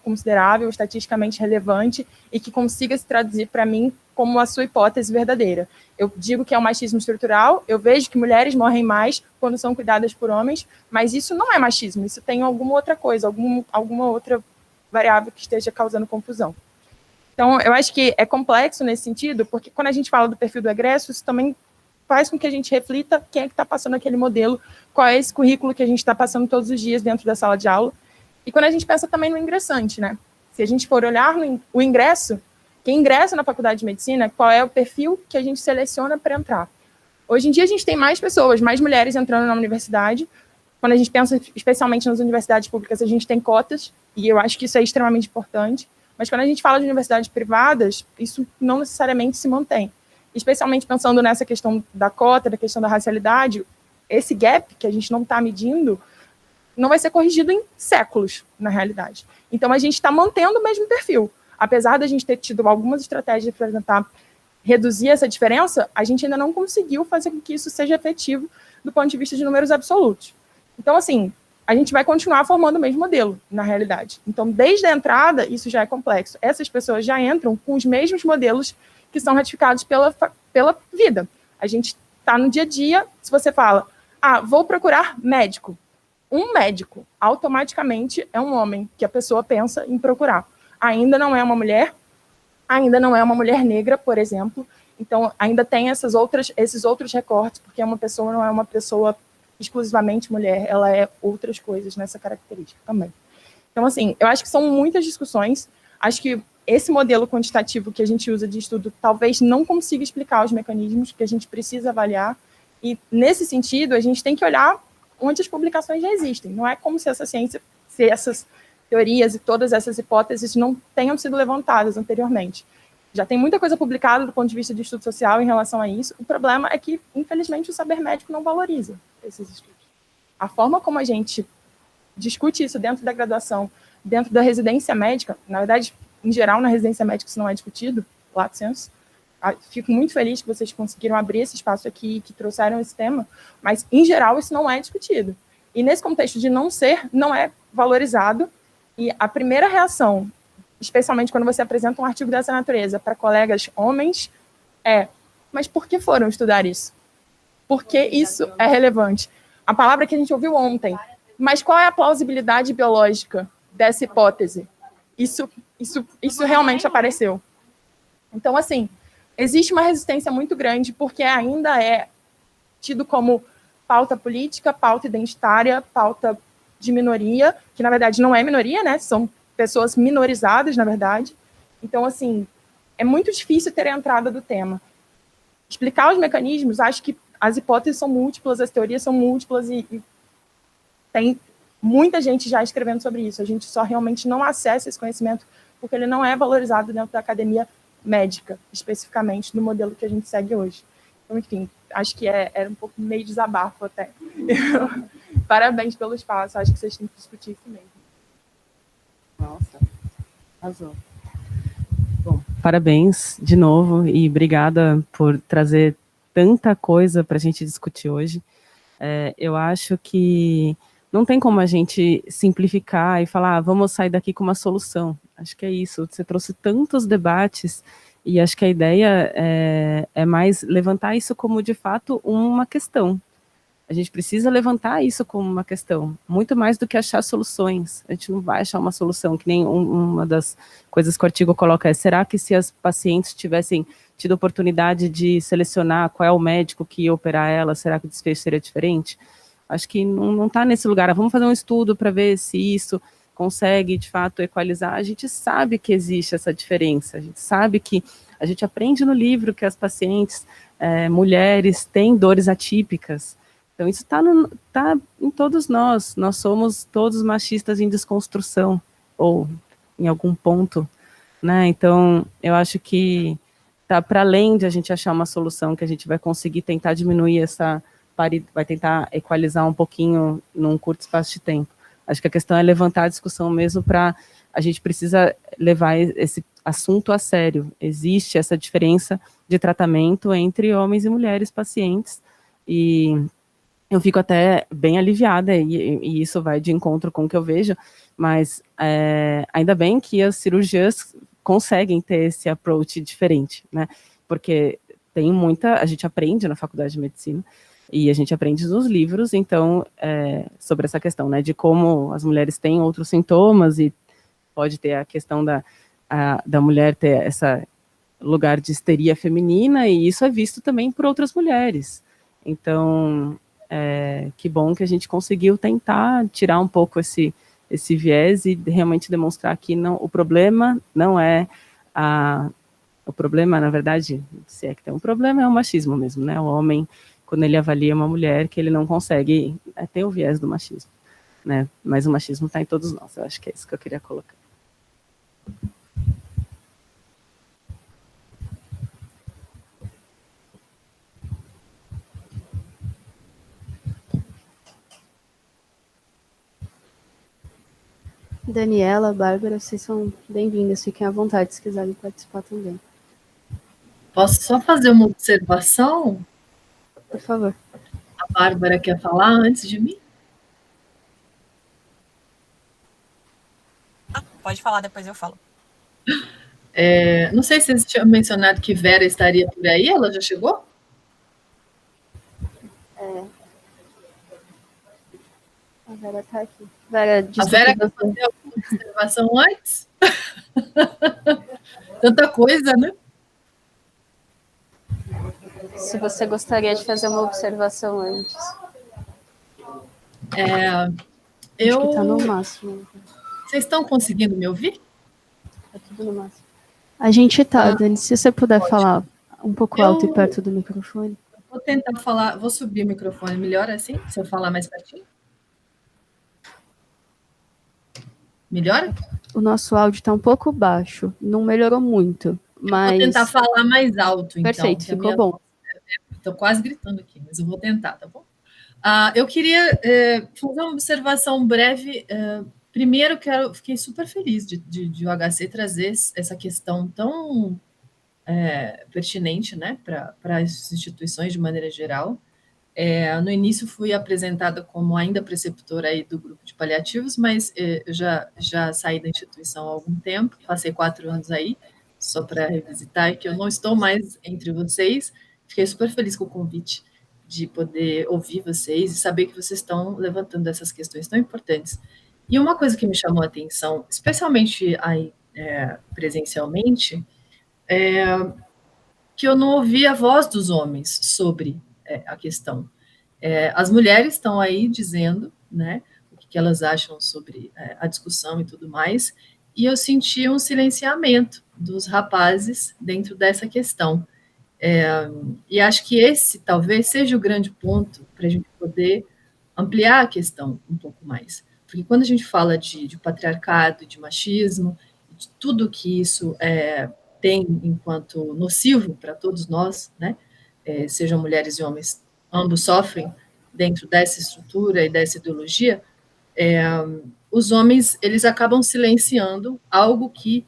considerável, estatisticamente relevante e que consiga se traduzir para mim como a sua hipótese verdadeira. Eu digo que é um machismo estrutural, eu vejo que mulheres morrem mais quando são cuidadas por homens, mas isso não é machismo, isso tem alguma outra coisa, alguma outra variável que esteja causando confusão. Então, eu acho que é complexo nesse sentido, porque quando a gente fala do perfil do egresso, isso também faz com que a gente reflita quem é que está passando aquele modelo, qual é esse currículo que a gente está passando todos os dias dentro da sala de aula. E quando a gente pensa também no ingressante, né? Se a gente for olhar o ingresso, quem ingressa na faculdade de medicina, qual é o perfil que a gente seleciona para entrar. Hoje em dia a gente tem mais pessoas, mais mulheres entrando na universidade. Quando a gente pensa especialmente nas universidades públicas, a gente tem cotas, e eu acho que isso é extremamente importante. Mas quando a gente fala de universidades privadas, isso não necessariamente se mantém. Especialmente pensando nessa questão da cota, da questão da racialidade, esse gap que a gente não está medindo não vai ser corrigido em séculos, na realidade. Então, a gente está mantendo o mesmo perfil. Apesar da gente ter tido algumas estratégias para tentar reduzir essa diferença, a gente ainda não conseguiu fazer com que isso seja efetivo do ponto de vista de números absolutos. Então, assim, a gente vai continuar formando o mesmo modelo, na realidade. Então, desde a entrada, isso já é complexo. Essas pessoas já entram com os mesmos modelos que são ratificados pela vida. A gente está no dia a dia, se você fala, vou procurar médico. Um médico, automaticamente, é um homem que a pessoa pensa em procurar. Ainda não é uma mulher, ainda não é uma mulher negra, por exemplo. Então, ainda tem esses outros recortes, porque uma pessoa não é uma pessoa exclusivamente mulher, ela é outras coisas nessa característica também. Então, assim, eu acho que são muitas discussões. Acho que esse modelo quantitativo que a gente usa de estudo talvez não consiga explicar os mecanismos que a gente precisa avaliar. E, nesse sentido, a gente tem que olhar onde as publicações já existem. Não é como se essa ciência, se essas teorias e todas essas hipóteses não tenham sido levantadas anteriormente. Já tem muita coisa publicada do ponto de vista de estudo social em relação a isso. O problema é que, infelizmente, o saber médico não valoriza esses estudos. A forma como a gente discute isso dentro da graduação, dentro da residência médica, na verdade, em geral, na residência médica isso não é discutido, lato sensu. Fico muito feliz que vocês conseguiram abrir esse espaço aqui, que trouxeram esse tema, mas, em geral, isso não é discutido. E, nesse contexto de não ser, não é valorizado. E a primeira reação, especialmente quando você apresenta um artigo dessa natureza para colegas homens, mas por que foram estudar isso? Por que isso é relevante? A palavra que a gente ouviu ontem, mas qual é a plausibilidade biológica dessa hipótese? Isso realmente apareceu. Então, assim, existe uma resistência muito grande, porque ainda é tido como pauta política, pauta identitária, pauta de minoria, que na verdade não é minoria, né? São pessoas minorizadas, na verdade. Então, assim, é muito difícil ter a entrada do tema. Explicar os mecanismos, acho que as hipóteses são múltiplas, as teorias são múltiplas e tem muita gente já escrevendo sobre isso. A gente só realmente não acessa esse conhecimento porque ele não é valorizado dentro da academia médica, especificamente no modelo que a gente segue hoje. Então, enfim, acho que era um pouco meio desabafo até. Parabéns pelo espaço, acho que vocês têm que discutir isso mesmo. Nossa, arrasou. Bom, parabéns de novo e obrigada por trazer tanta coisa para a gente discutir hoje. Eu acho que não tem como a gente simplificar e falar, vamos sair daqui com uma solução. Acho que é isso, você trouxe tantos debates E acho que a ideia é mais levantar isso como, de fato, uma questão. A gente precisa levantar isso como uma questão, muito mais do que achar soluções. A gente não vai achar uma solução, que nem uma das coisas que o artigo coloca será que se as pacientes tivessem tido oportunidade de selecionar qual é o médico que ia operar ela, será que o desfecho seria diferente? Acho que não está nesse lugar. Vamos fazer um estudo para ver se isso consegue, de fato, equalizar. A gente sabe que existe essa diferença, a gente sabe que a gente aprende no livro que as pacientes, mulheres, têm dores atípicas. Então, isso está em todos nós. Nós somos todos machistas em desconstrução, ou em algum ponto, né? Então, eu acho que está para além de a gente achar uma solução que a gente vai conseguir tentar diminuir vai tentar equalizar um pouquinho num curto espaço de tempo. Acho que a questão é levantar a discussão mesmo a gente precisa levar esse assunto a sério. Existe essa diferença de tratamento entre homens e mulheres pacientes, e eu fico até bem aliviada, e isso vai de encontro com o que eu vejo, mas ainda bem que as cirurgias conseguem ter esse approach diferente, né? Porque a gente aprende na faculdade de medicina, e a gente aprende nos livros, então, sobre essa questão, né, de como as mulheres têm outros sintomas, e pode ter a questão da mulher ter esse lugar de histeria feminina, e isso é visto também por outras mulheres. Então, que bom que a gente conseguiu tentar tirar um pouco esse viés e realmente demonstrar que o problema não é o problema, na verdade, se é que tem um problema, é o machismo mesmo, né? O homem, quando ele avalia uma mulher, que ele não consegue ter o viés do machismo, né? Mas o machismo está em todos nós, eu acho que é isso que eu queria colocar. Daniela, Bárbara, vocês são bem-vindas, fiquem à vontade se quiserem participar também. Posso só fazer uma observação? Por favor. A Bárbara quer falar antes de mim? Pode falar, depois eu falo. Não sei se vocês tinham mencionado que Vera estaria por aí, ela já chegou? A Vera está aqui. Vera, a Vera quer fazer alguma observação antes? Tanta coisa, né? Se você gostaria de fazer uma observação antes. Acho que está no máximo. Vocês estão conseguindo me ouvir? Está tudo no máximo. A gente está, Dani, se você puder falar um pouco alto e perto do microfone. Vou tentar falar, vou subir o microfone, melhor assim? Se eu falar mais pertinho? Melhora? O nosso áudio está um pouco baixo, não melhorou muito, mas... Eu vou tentar falar mais alto, então. Perfeito, ficou bom. Estou quase gritando aqui, mas eu vou tentar, tá bom? Eu queria fazer uma observação breve. Primeiro, fiquei super feliz de o HC trazer essa questão tão pertinente, né, para as instituições de maneira geral. No início fui apresentada como ainda preceptora aí do grupo de paliativos, mas eu já saí da instituição há algum tempo, passei 4 anos aí, só para revisitar, que eu não estou mais entre vocês. Fiquei super feliz com o convite de poder ouvir vocês e saber que vocês estão levantando essas questões tão importantes. E uma coisa que me chamou a atenção, especialmente aí presencialmente, que eu não ouvi a voz dos homens sobre a questão. As mulheres estão aí dizendo, né, o que elas acham sobre a discussão e tudo mais, e eu senti um silenciamento dos rapazes dentro dessa questão. E acho que esse talvez seja o grande ponto para a gente poder ampliar a questão um pouco mais. Porque quando a gente fala de patriarcado, de machismo, de tudo que isso tem enquanto nocivo para todos nós, né? Sejam mulheres e homens, ambos sofrem dentro dessa estrutura e dessa ideologia, os homens eles acabam silenciando algo que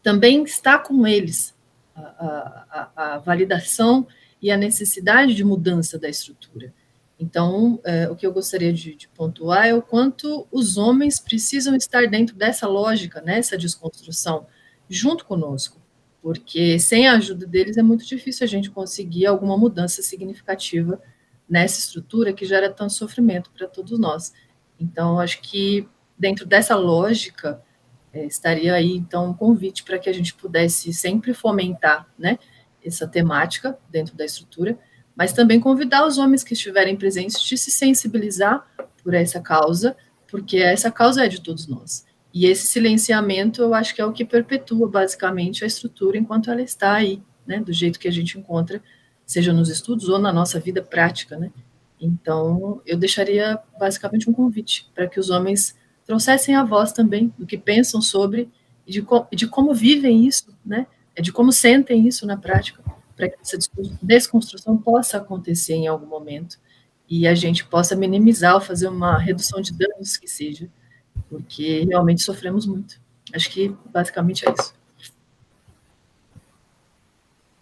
também está com eles, a validação e a necessidade de mudança da estrutura. Então, o que eu gostaria de pontuar é o quanto os homens precisam estar dentro dessa lógica, nessa desconstrução, junto conosco, porque sem a ajuda deles é muito difícil a gente conseguir alguma mudança significativa nessa estrutura que gera tanto sofrimento para todos nós. Então, acho que dentro dessa lógica, estaria aí, então, um convite para que a gente pudesse sempre fomentar, né, essa temática dentro da estrutura, mas também convidar os homens que estiverem presentes de se sensibilizar por essa causa, porque essa causa é de todos nós. E esse silenciamento, eu acho que é o que perpetua, basicamente, a estrutura enquanto ela está aí, né, do jeito que a gente encontra, seja nos estudos ou na nossa vida prática, né. Então, eu deixaria, basicamente, um convite para que os homens trouxessem a voz também do que pensam sobre e de como vivem isso, né, de como sentem isso na prática, para que essa desconstrução possa acontecer em algum momento e a gente possa minimizar ou fazer uma redução de danos que seja, porque realmente sofremos muito. Acho que basicamente é isso.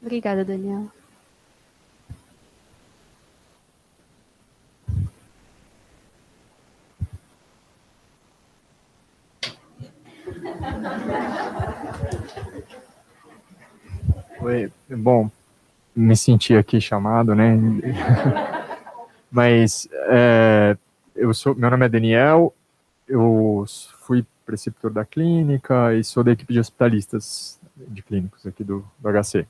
Obrigada, Daniela. Oi, bom, me senti aqui chamado, né? Mas meu nome é Daniel, eu fui preceptor da clínica e sou da equipe de hospitalistas de clínicos aqui do HC.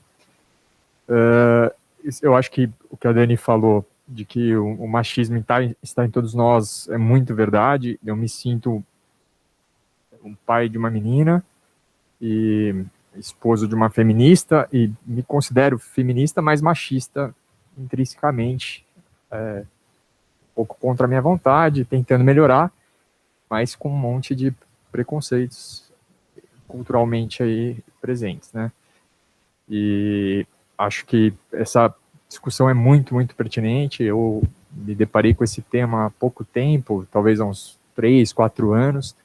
Eu acho que o que a Dani falou de que o machismo está em todos nós é muito verdade. Eu me sinto um pai de uma menina e esposo de uma feminista e me considero feminista, mas machista intrinsecamente, um pouco contra a minha vontade, tentando melhorar, mas com um monte de preconceitos culturalmente aí presentes, né? E acho que essa discussão é muito, muito pertinente. Eu me deparei com esse tema há pouco tempo, talvez há uns 3, 4 anos,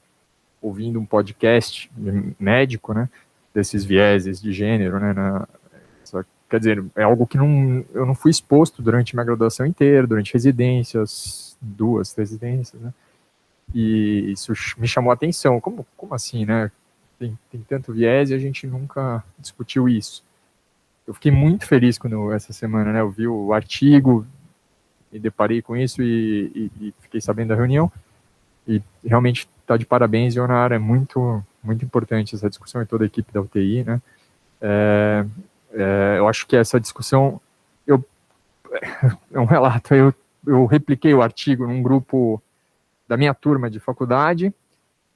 ouvindo um podcast médico, né, desses vieses de gênero, né, quer dizer, é algo que eu não fui exposto durante minha graduação inteira, durante residências, 2 residências, né, e isso me chamou a atenção. Como assim, né, tem tanto viés e a gente nunca discutiu isso. Eu fiquei muito feliz quando essa semana, né, eu vi o artigo, me deparei com isso e fiquei sabendo da reunião, e realmente está de parabéns, Ionara, é muito, muito importante essa discussão e toda a equipe da UTI, né, eu acho que essa discussão, é um relato, eu repliquei o artigo num grupo da minha turma de faculdade,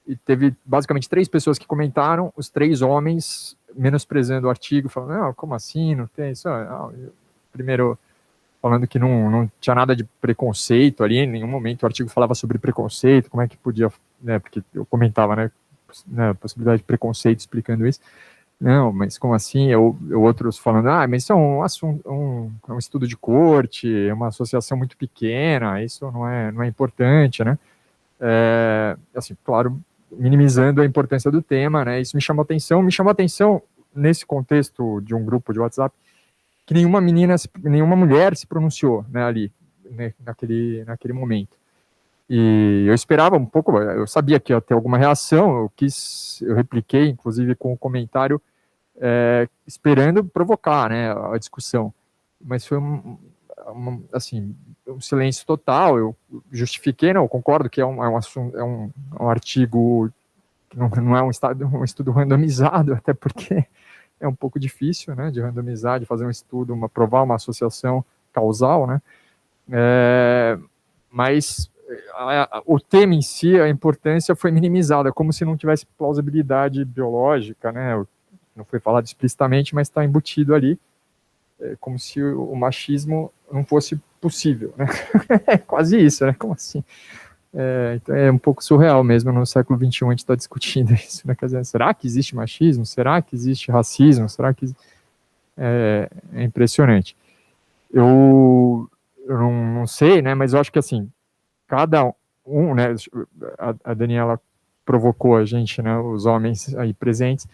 e teve basicamente 3 pessoas que comentaram, os 3 homens menosprezando o artigo, falando, não, como assim, não tem isso, primeiro falando que não tinha nada de preconceito ali, em nenhum momento o artigo falava sobre preconceito, como é que podia, né, porque eu comentava, né, a possibilidade de preconceito explicando isso, não, mas como assim, outros falando, mas isso é um assunto, um estudo de corte, é uma associação muito pequena, isso não é importante, né, assim, claro, minimizando a importância do tema, né, isso me chamou atenção nesse contexto de um grupo de WhatsApp, que nenhuma mulher se pronunciou, né, ali, né, naquele momento. E eu esperava um pouco, eu sabia que ia ter alguma reação, eu repliquei, inclusive, com o comentário, esperando provocar, né, a discussão. Mas foi assim, um silêncio total. Eu justifiquei, não, eu concordo que é um artigo que não é um estudo randomizado, até porque é um pouco difícil, né, de randomizar, de fazer um estudo, provar uma associação causal, né, mas o tema em si, a importância foi minimizada, como se não tivesse plausibilidade biológica, né, não foi falado explicitamente, mas está embutido ali, como se o machismo não fosse possível, né, é quase isso, né, como assim? Então é um pouco surreal mesmo, no século XXI a gente está discutindo isso, né? Quer dizer, será que existe machismo? Será que existe racismo? Será que... É impressionante. Eu não sei, né, mas eu acho que assim, cada um, né, a Daniela provocou a gente, né, os homens aí presentes,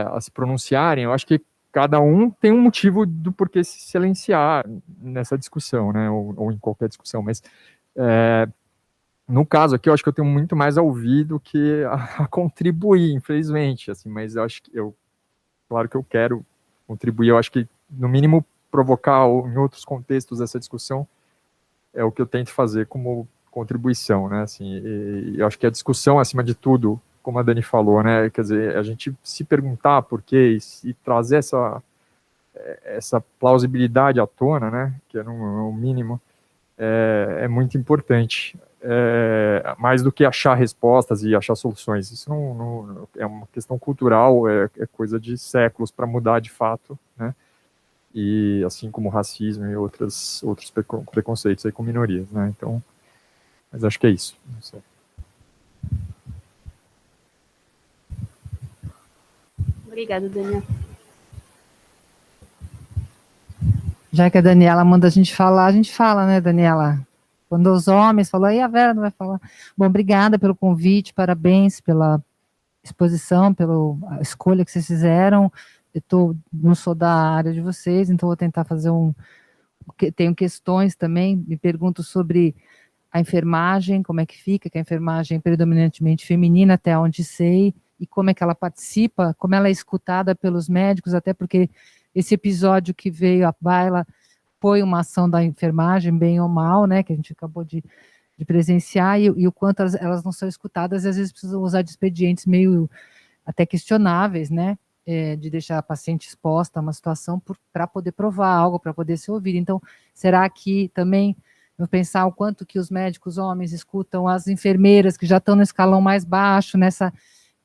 a se pronunciarem. Eu acho que cada um tem um motivo do porquê se silenciar nessa discussão, né, ou em qualquer discussão, mas no caso aqui, eu acho que eu tenho muito mais a ouvir do que a contribuir, infelizmente, assim, mas eu acho que eu claro que eu quero contribuir, eu acho que, no mínimo, provocar em outros contextos essa discussão é o que eu tento fazer como contribuição, né, assim, e eu acho que a discussão, acima de tudo, como a Dani falou, né, quer dizer, a gente se perguntar por quê e trazer essa plausibilidade à tona, né, que é no mínimo, é muito importante, mais do que achar respostas e achar soluções. Isso não é uma questão cultural, é coisa de séculos para mudar de fato, né, e assim como o racismo e outros preconceitos aí com minorias, né, então, mas acho que é isso. Não sei. Obrigada, Daniela. Já que a Daniela manda a gente fala, né, Daniela? Quando os homens falam, aí a Vera não vai falar. Bom, obrigada pelo convite, parabéns pela exposição, pela escolha que vocês fizeram. Não sou da área de vocês, então vou tentar fazer tenho questões também, me pergunto sobre a enfermagem, como é que fica, que a enfermagem é predominantemente feminina, até onde sei, e como é que ela participa, como ela é escutada pelos médicos, até porque esse episódio que veio à baila foi uma ação da enfermagem, bem ou mal, né, que a gente acabou de presenciar, e o quanto elas não são escutadas, e às vezes precisam usar de expedientes meio até questionáveis, né, de deixar a paciente exposta a uma situação para poder provar algo, para poder ser ouvida. Então, será que também, eu pensar o quanto que os médicos homens escutam as enfermeiras, que já estão no escalão mais baixo, nessa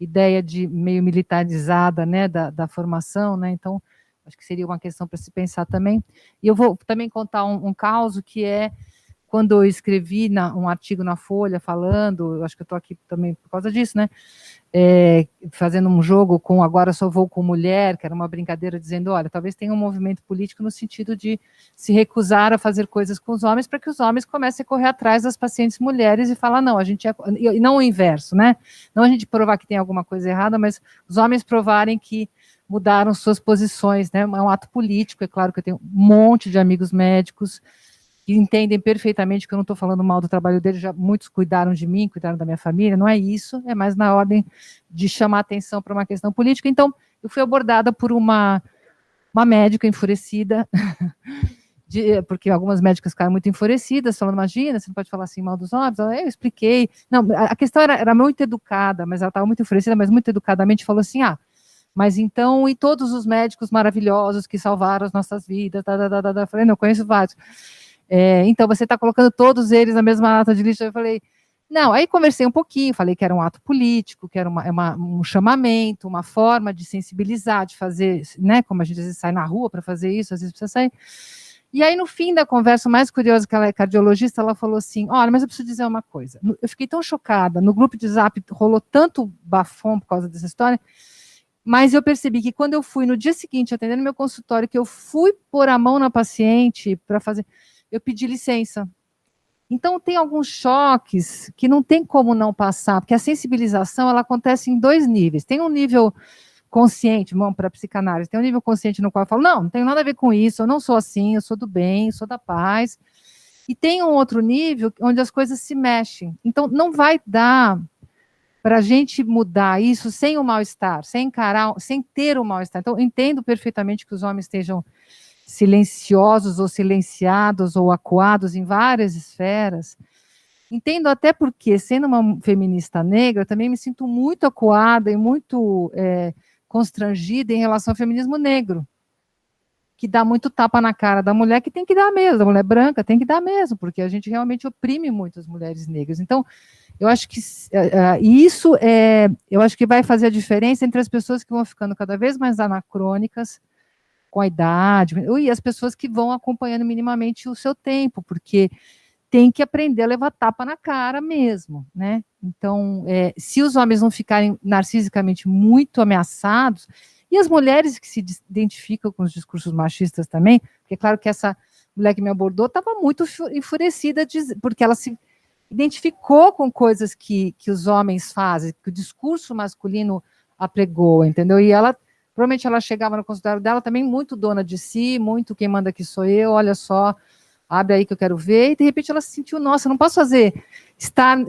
ideia de meio militarizada, né, da formação, né, então, acho que seria uma questão para se pensar também. E eu vou também contar um caso que é quando eu escrevi um artigo na Folha falando, eu acho que eu estou aqui também por causa disso, né, fazendo um jogo com Agora Só Vou com Mulher, que era uma brincadeira dizendo, olha, talvez tenha um movimento político no sentido de se recusar a fazer coisas com os homens para que os homens comecem a correr atrás das pacientes mulheres e falar, não, a gente e não o inverso, né, não a gente provar que tem alguma coisa errada, mas os homens provarem que mudaram suas posições, né, é um ato político, é claro que eu tenho um monte de amigos médicos que entendem perfeitamente que eu não estou falando mal do trabalho deles, já muitos cuidaram de mim, cuidaram da minha família, não é isso, é mais na ordem de chamar atenção para uma questão política. Então, eu fui abordada por uma médica enfurecida, porque algumas médicas ficaram muito enfurecidas, falando, imagina, você não pode falar assim mal dos homens, eu expliquei, não, a questão era muito educada, mas ela estava muito enfurecida, mas muito educadamente falou assim, mas então, e todos os médicos maravilhosos que salvaram as nossas vidas, eu falei, não, eu conheço vários. Então, você está colocando todos eles na mesma lata de lixo. Eu falei, não, aí conversei um pouquinho, falei que era um ato político, que era um chamamento, uma forma de sensibilizar, de fazer, né, como a gente às vezes sai na rua para fazer isso, às vezes precisa sair. E aí, no fim da conversa, o mais curioso, que ela é cardiologista, ela falou assim, olha, mas eu preciso dizer uma coisa, eu fiquei tão chocada, no grupo de Zap rolou tanto bafão por causa dessa história, mas eu percebi que quando eu fui no dia seguinte, atendendo meu consultório, que eu fui pôr a mão na paciente para fazer, eu pedi licença. Então, tem alguns choques que não tem como não passar, porque a sensibilização, ela acontece em 2 níveis. Tem um nível consciente, vamos para a psicanálise, tem um nível consciente no qual eu falo, não tenho nada a ver com isso, eu não sou assim, eu sou do bem, eu sou da paz. E tem um outro nível onde as coisas se mexem. Então, não vai dar para a gente mudar isso sem o mal-estar, sem ter o mal-estar. Então, eu entendo perfeitamente que os homens estejam silenciosos ou silenciados ou acuados em várias esferas. Entendo até porque, sendo uma feminista negra, eu também me sinto muito acuada e muito constrangida em relação ao feminismo negro, que dá muito tapa na cara da mulher, que tem que dar mesmo, da mulher branca tem que dar mesmo, porque a gente realmente oprime muito as mulheres negras. Então, eu acho que isso eu acho que vai fazer a diferença entre as pessoas que vão ficando cada vez mais anacrônicas, com a idade, e as pessoas que vão acompanhando minimamente o seu tempo, porque tem que aprender a levar tapa na cara mesmo, né? Então, se os homens não ficarem narcisicamente muito ameaçados, e as mulheres que se identificam com os discursos machistas também, porque é claro que essa mulher que me abordou estava muito enfurecida, porque ela se identificou com coisas que os homens fazem, que o discurso masculino apregou, entendeu? E ela provavelmente ela chegava no consultório dela também muito dona de si, muito quem manda aqui sou eu, olha só, abre aí que eu quero ver, e de repente ela se sentiu, nossa, não posso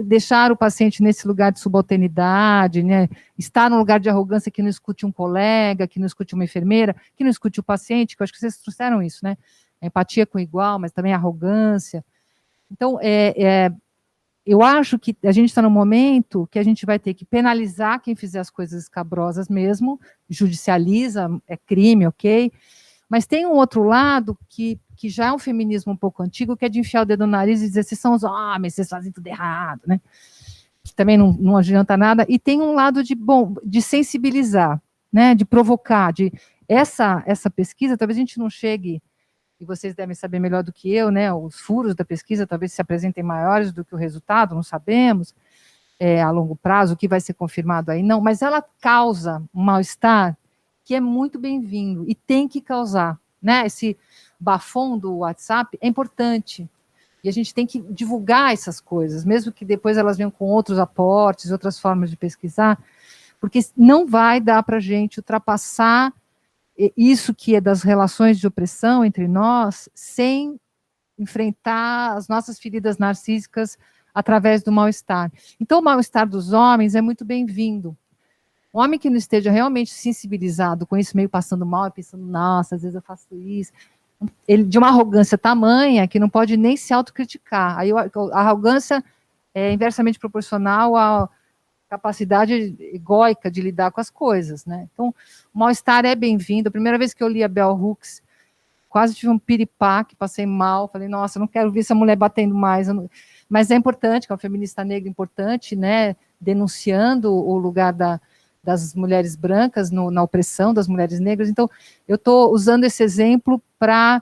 deixar o paciente nesse lugar de subalternidade, né? Estar num lugar de arrogância que não escute um colega, que não escute uma enfermeira, que não escute o paciente, que eu acho que vocês trouxeram isso, né? A empatia com o igual, mas também a arrogância. Então, eu acho que a gente está num momento que a gente vai ter que penalizar quem fizer as coisas escabrosas mesmo, judicializa, é crime, ok? Mas tem um outro lado que já é um feminismo um pouco antigo, que é de enfiar o dedo no nariz e dizer, vocês são os homens, vocês fazem tudo errado, né? Que também não adianta nada. E tem um lado de sensibilizar, né? De provocar, essa pesquisa, talvez a gente não chegue, e vocês devem saber melhor do que eu, né? Os furos da pesquisa talvez se apresentem maiores do que o resultado, não sabemos, a longo prazo, o que vai ser confirmado aí, não, mas ela causa um mal-estar que é muito bem-vindo e tem que causar, né? Esse bafão do WhatsApp é importante, e a gente tem que divulgar essas coisas, mesmo que depois elas venham com outros aportes, outras formas de pesquisar, porque não vai dar para a gente ultrapassar isso que é das relações de opressão entre nós, sem enfrentar as nossas feridas narcísicas através do mal-estar. Então, o mal-estar dos homens é muito bem-vindo. Um homem que não esteja realmente sensibilizado com isso, meio passando mal, e pensando, nossa, às vezes eu faço isso, ele de uma arrogância tamanha que não pode nem se autocriticar. Aí a arrogância é inversamente proporcional à capacidade egóica de lidar com as coisas, né? Então, o mal-estar é bem-vindo. A primeira vez que eu li a Bell Hooks, quase tive um piripaque, passei mal, falei, nossa, não quero ver essa mulher batendo mais. Mas é importante, que é uma feminista negra importante, né? Denunciando o lugar das mulheres brancas na opressão das mulheres negras. Então, eu estou usando esse exemplo para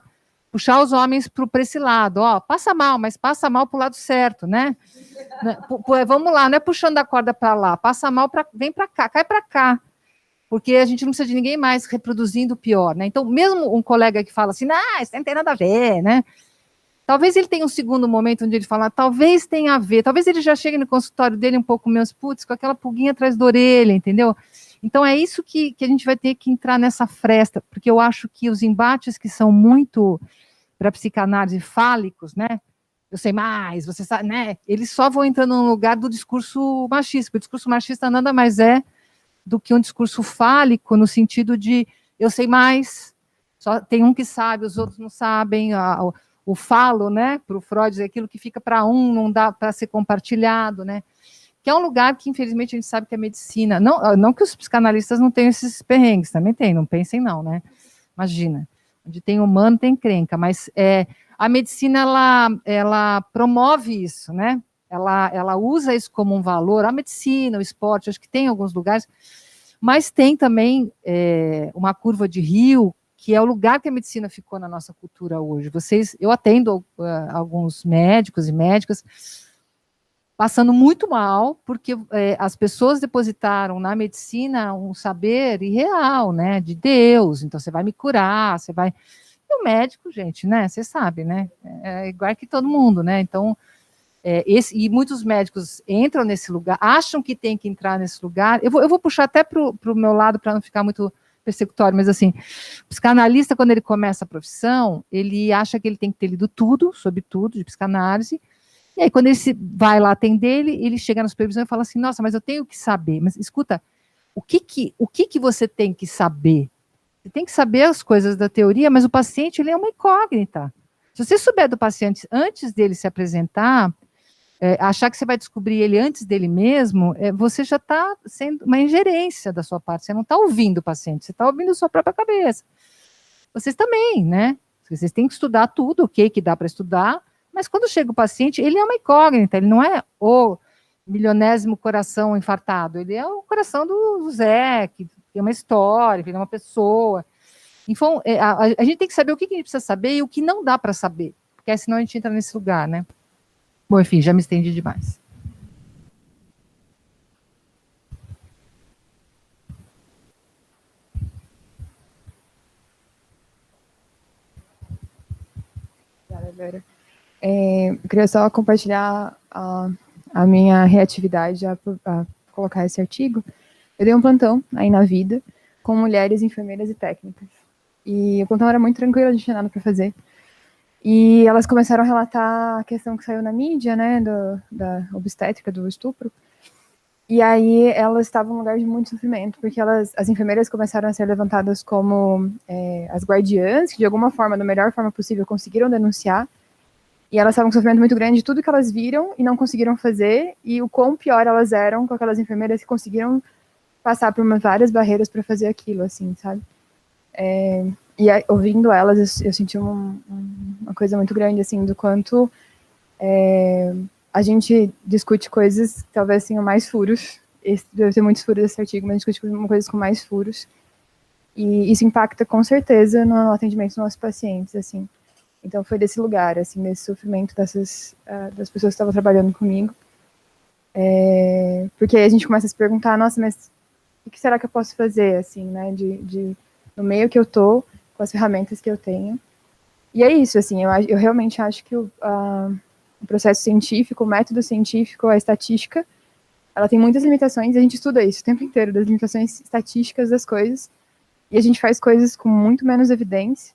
puxar os homens para esse lado. Ó, passa mal, mas passa mal para o lado certo, né? Vamos lá, não é puxando a corda para lá, passa mal, vem para cá, cai para cá, porque a gente não precisa de ninguém mais reproduzindo o pior, né? Então, mesmo um colega que fala assim, isso não tem nada a ver, né? Talvez ele tenha um segundo momento onde ele fala, talvez tenha a ver, talvez ele já chegue no consultório dele um pouco menos, putz, com aquela pulguinha atrás da orelha, entendeu? Então, é isso que a gente vai ter que entrar nessa fresta, porque eu acho que os embates que são muito, para a psicanálise, fálicos, né? Eu sei mais, você sabe, né? Eles só vão entrando no lugar do discurso machista, porque o discurso machista nada mais é do que um discurso fálico, no sentido de eu sei mais, só tem um que sabe, os outros não sabem, o falo, né, para o Freud, é aquilo que fica para um, não dá para ser compartilhado, né, que é um lugar que, infelizmente, a gente sabe que a medicina, não que os psicanalistas não tenham esses perrengues, também tem, não pensem não, né, imagina, onde tem humano tem encrenca, mas a medicina, ela promove isso, né, ela usa isso como um valor, a medicina, o esporte, acho que tem em alguns lugares, mas tem também uma curva de rio, que é o lugar que a medicina ficou na nossa cultura hoje. Eu atendo alguns médicos e médicas passando muito mal, porque as pessoas depositaram na medicina um saber irreal, né, de Deus, então você vai me curar, você vai... E o médico, gente, né, você sabe, né, é igual que todo mundo, né, então... e muitos médicos entram nesse lugar, acham que tem que entrar nesse lugar. Eu vou puxar até para o meu lado para não ficar muito persecutório, mas assim, o psicanalista, quando ele começa a profissão, ele acha que ele tem que ter lido tudo, sobre tudo, de psicanálise, e aí quando ele vai lá atender, ele chega na supervisão e fala assim, nossa, mas eu tenho que saber, mas escuta, o que você tem que saber? Você tem que saber as coisas da teoria, mas o paciente, ele é uma incógnita. Se você souber do paciente antes dele se apresentar, achar que você vai descobrir ele antes dele mesmo, você já está sendo uma ingerência da sua parte, você não está ouvindo o paciente, você está ouvindo a sua própria cabeça. Vocês também, né? Vocês têm que estudar tudo, ok, que dá para estudar, mas quando chega o paciente, ele é uma incógnita, ele não é o milionésimo coração infartado, ele é o coração do Zé, que tem uma história, que é uma pessoa. Então, a gente tem que saber o que a gente precisa saber e o que não dá para saber, porque senão a gente entra nesse lugar, né? Bom, enfim, já me estendi demais. Eu queria só compartilhar a minha reatividade a colocar esse artigo. Eu dei um plantão aí na vida com mulheres enfermeiras e técnicas. E o plantão era muito tranquilo, a gente não tinha nada para fazer. E elas começaram a relatar a questão que saiu na mídia, né, da obstétrica, do estupro. E aí elas estavam num lugar de muito sofrimento, porque as enfermeiras começaram a ser levantadas como as guardiãs, que de alguma forma, da melhor forma possível, conseguiram denunciar. E elas estavam com um sofrimento muito grande de tudo que elas viram e não conseguiram fazer, e o quão pior elas eram com aquelas enfermeiras que conseguiram passar por várias barreiras para fazer aquilo, assim, sabe? E aí, ouvindo elas, eu senti uma coisa muito grande, assim, do quanto a gente discute coisas que talvez tenham mais furos. Deve ter muitos furos esse artigo, mas a gente discute coisas com mais furos. E isso impacta, com certeza, no atendimento dos nossos pacientes, assim. Então, foi desse lugar, assim, desse sofrimento das pessoas que estavam trabalhando comigo. Porque aí a gente começa a se perguntar, nossa, mas o que será que eu posso fazer, assim, né, no meio que eu tô, com as ferramentas que eu tenho. E é isso, assim, eu realmente acho que o processo científico, o método científico, a estatística, ela tem muitas limitações, e a gente estuda isso o tempo inteiro, das limitações estatísticas das coisas, e a gente faz coisas com muito menos evidência.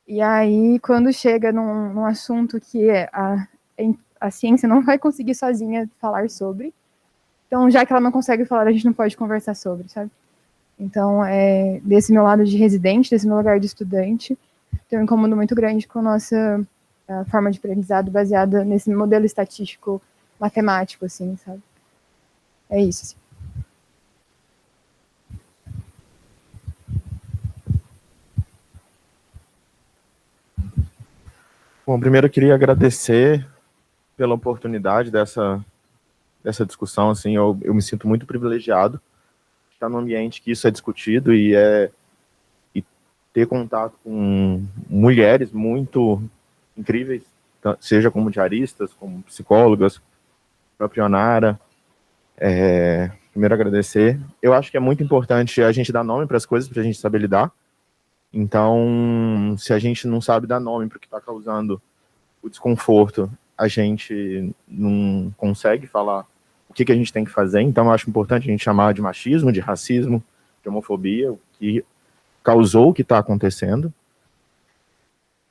E aí, quando chega num assunto que a ciência não vai conseguir sozinha falar sobre, então, já que ela não consegue falar, a gente não pode conversar sobre, sabe? Então, desse meu lado de residente, desse meu lugar de estudante, tem um incômodo muito grande com a nossa forma de aprendizado baseada nesse modelo estatístico matemático, assim, sabe? É isso, assim. Bom, primeiro eu queria agradecer pela oportunidade dessa discussão, assim, eu me sinto muito privilegiado de estar num ambiente que isso é discutido e ter contato com mulheres muito incríveis, seja como diaristas, como psicólogas, a própria Ionara. Primeiro agradecer. Eu acho que é muito importante a gente dar nome para as coisas, para a gente saber lidar. Então, se a gente não sabe dar nome para o que está causando o desconforto, a gente não consegue falar o que a gente tem que fazer. Então, eu acho importante a gente chamar de machismo, de racismo, de homofobia, o que causou o que está acontecendo.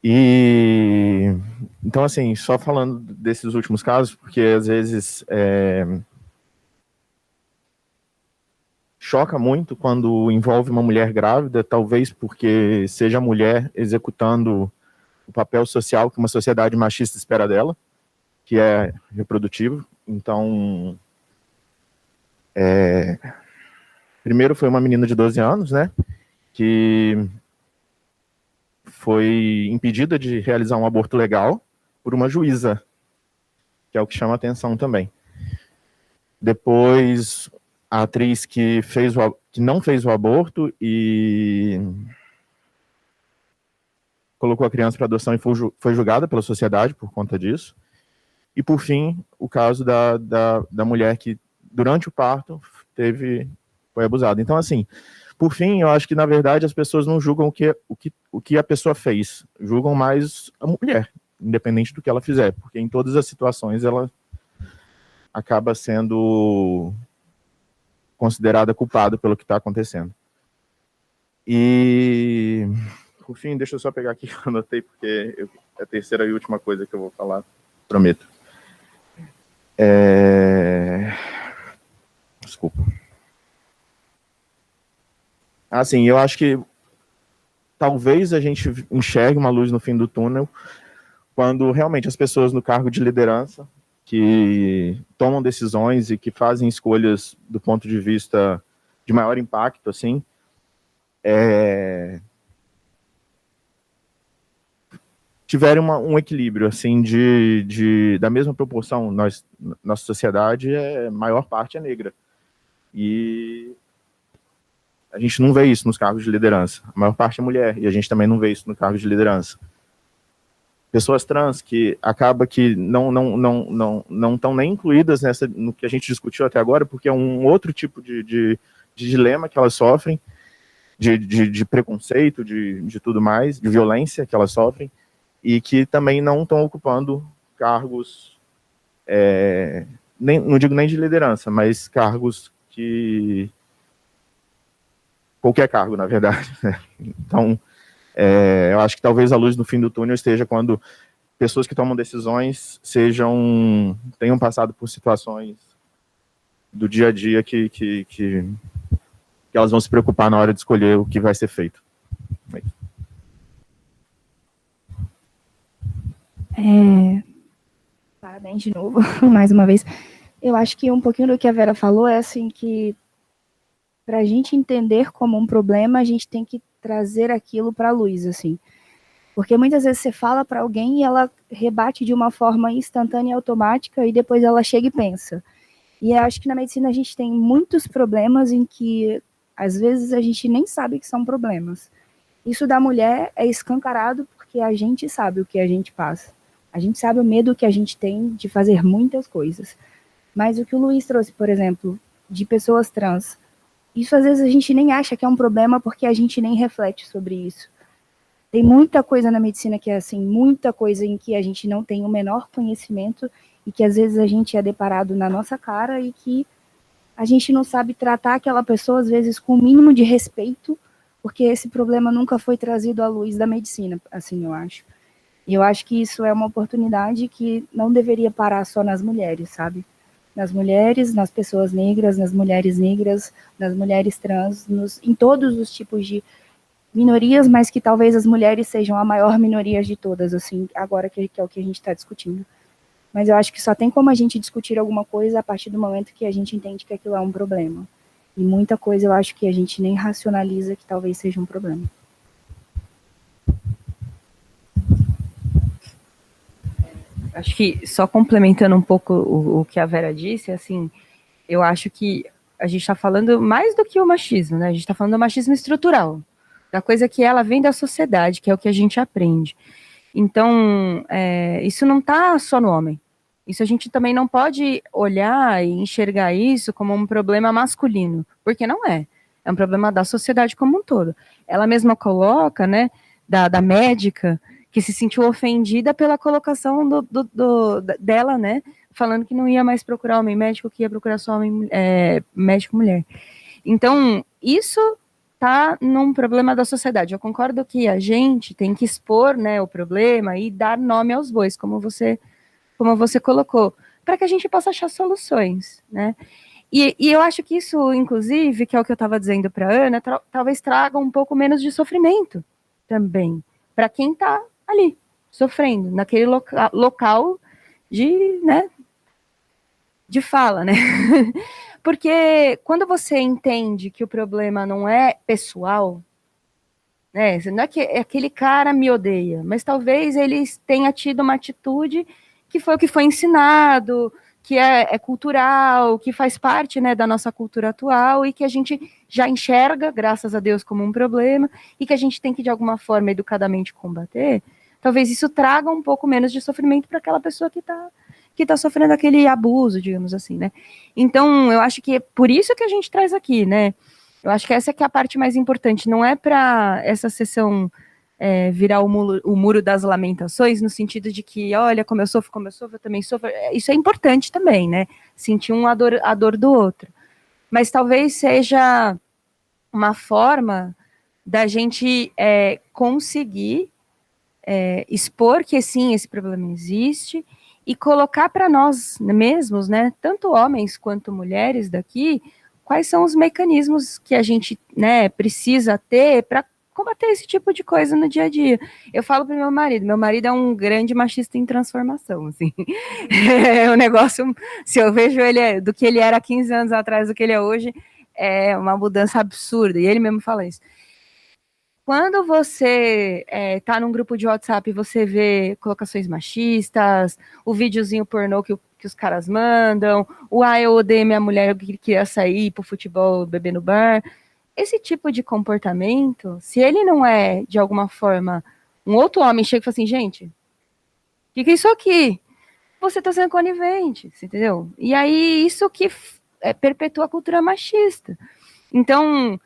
E então, assim, só falando desses últimos casos, porque às vezes choca muito quando envolve uma mulher grávida, talvez porque seja a mulher executando o papel social que uma sociedade machista espera dela, que é reprodutivo. Então, primeiro foi uma menina de 12 anos, né, que foi impedida de realizar um aborto legal por uma juíza, que é o que chama atenção também. Depois, a atriz que não fez o aborto e colocou a criança para adoção e foi julgada pela sociedade por conta disso. E, por fim, o caso da mulher que, durante o parto, foi abusada. Então, assim, por fim, eu acho que, na verdade, as pessoas não julgam o que a pessoa fez, julgam mais a mulher, independente do que ela fizer, porque em todas as situações ela acaba sendo considerada culpada pelo que está acontecendo. E, por fim, deixa eu só pegar aqui que eu anotei, porque é a terceira e última coisa que eu vou falar, prometo. Desculpa. Assim, eu acho que talvez a gente enxergue uma luz no fim do túnel quando realmente as pessoas no cargo de liderança que tomam decisões e que fazem escolhas do ponto de vista de maior impacto, assim, tiverem um equilíbrio, assim, da mesma proporção. Nossa sociedade, a maior parte é negra. E a gente não vê isso nos cargos de liderança. A maior parte é mulher, e a gente também não vê isso no cargo de liderança. Pessoas trans que acaba que não estão nem incluídas no que a gente discutiu até agora, porque é um outro tipo de dilema que elas sofrem, de preconceito, de tudo mais, de violência que elas sofrem, e que também não estão ocupando cargos, não digo nem de liderança, mas cargos que... qualquer cargo, na verdade. Então, Eu acho que talvez a luz no fim do túnel esteja quando pessoas que tomam decisões tenham passado por situações do dia a dia que elas vão se preocupar na hora de escolher o que vai ser feito. Parabéns de novo, mais uma vez. Eu acho que um pouquinho do que a Vera falou é assim que para a gente entender como um problema, a gente tem que trazer aquilo para a luz, assim. Porque muitas vezes você fala para alguém e ela rebate de uma forma instantânea e automática e depois ela chega e pensa. E eu acho que na medicina a gente tem muitos problemas em que às vezes a gente nem sabe que são problemas. Isso da mulher é escancarado porque a gente sabe o que a gente passa. A gente sabe o medo que a gente tem de fazer muitas coisas. Mas o que o Luiz trouxe, por exemplo, de pessoas trans, isso às vezes a gente nem acha que é um problema porque a gente nem reflete sobre isso. Tem muita coisa na medicina que é assim, muita coisa em que a gente não tem o menor conhecimento e que às vezes a gente é deparado na nossa cara e que a gente não sabe tratar aquela pessoa, às vezes, com o mínimo de respeito, porque esse problema nunca foi trazido à luz da medicina, assim, eu acho. E eu acho que isso é uma oportunidade que não deveria parar só nas mulheres, sabe? Nas mulheres, nas pessoas negras, nas mulheres trans, em todos os tipos de minorias, mas que talvez as mulheres sejam a maior minoria de todas, assim, agora que é o que a gente está discutindo. Mas eu acho que só tem como a gente discutir alguma coisa a partir do momento que a gente entende que aquilo é um problema. E muita coisa eu acho que a gente nem racionaliza que talvez seja um problema. Acho que, só complementando um pouco o que a Vera disse, assim, eu acho que a gente está falando mais do que o machismo, né? A gente está falando do machismo estrutural, da coisa que ela vem da sociedade, que é o que a gente aprende. Então, isso não está só no homem. Isso a gente também não pode olhar e enxergar isso como um problema masculino, porque não é. É um problema da sociedade como um todo. Ela mesma coloca, né, da médica, que se sentiu ofendida pela colocação dela, né, falando que não ia mais procurar homem médico, que ia procurar só homem médico mulher. Então, isso tá num problema da sociedade. Eu concordo que a gente tem que expor, né, o problema e dar nome aos bois, como você colocou, para que a gente possa achar soluções, né? E eu acho que isso, inclusive, que é o que eu estava dizendo para a Ana, talvez traga um pouco menos de sofrimento também, para quem está ali, sofrendo, naquele local de, né, de fala, né? Porque quando você entende que o problema não é pessoal, né, não é que aquele cara me odeia, mas talvez ele tenha tido uma atitude que foi o que foi ensinado, que é cultural, que faz parte, né, da nossa cultura atual e que a gente já enxerga, graças a Deus, como um problema e que a gente tem que, de alguma forma, educadamente combater. Talvez isso traga um pouco menos de sofrimento para aquela pessoa que está sofrendo aquele abuso, digamos assim, né? Então, eu acho que é por isso que a gente traz aqui, né? Eu acho que essa que é a parte mais importante, não é para essa sessão virar o muro das lamentações, no sentido de que, olha, como eu sofro, eu também sofro. Isso é importante também, né? Sentir a dor do outro. Mas talvez seja uma forma da gente conseguir expor que, sim, esse problema existe e colocar para nós mesmos, né, tanto homens quanto mulheres daqui, quais são os mecanismos que a gente, né, precisa ter para combater esse tipo de coisa no dia a dia. Eu falo para meu marido é um grande machista em transformação, assim. É um negócio, se eu vejo ele do que ele era há 15 anos atrás, do que ele é hoje, é uma mudança absurda, e ele mesmo fala isso. Quando você tá num grupo de WhatsApp e você vê colocações machistas, o videozinho pornô que os caras mandam, eu odeio minha mulher, eu queria sair pro futebol, beber no bar. Esse tipo de comportamento, se ele não é, de alguma forma, um outro homem chega e fala assim, gente, o que é isso aqui? Você tá sendo conivente, entendeu? E aí, isso que perpetua a cultura machista. Então,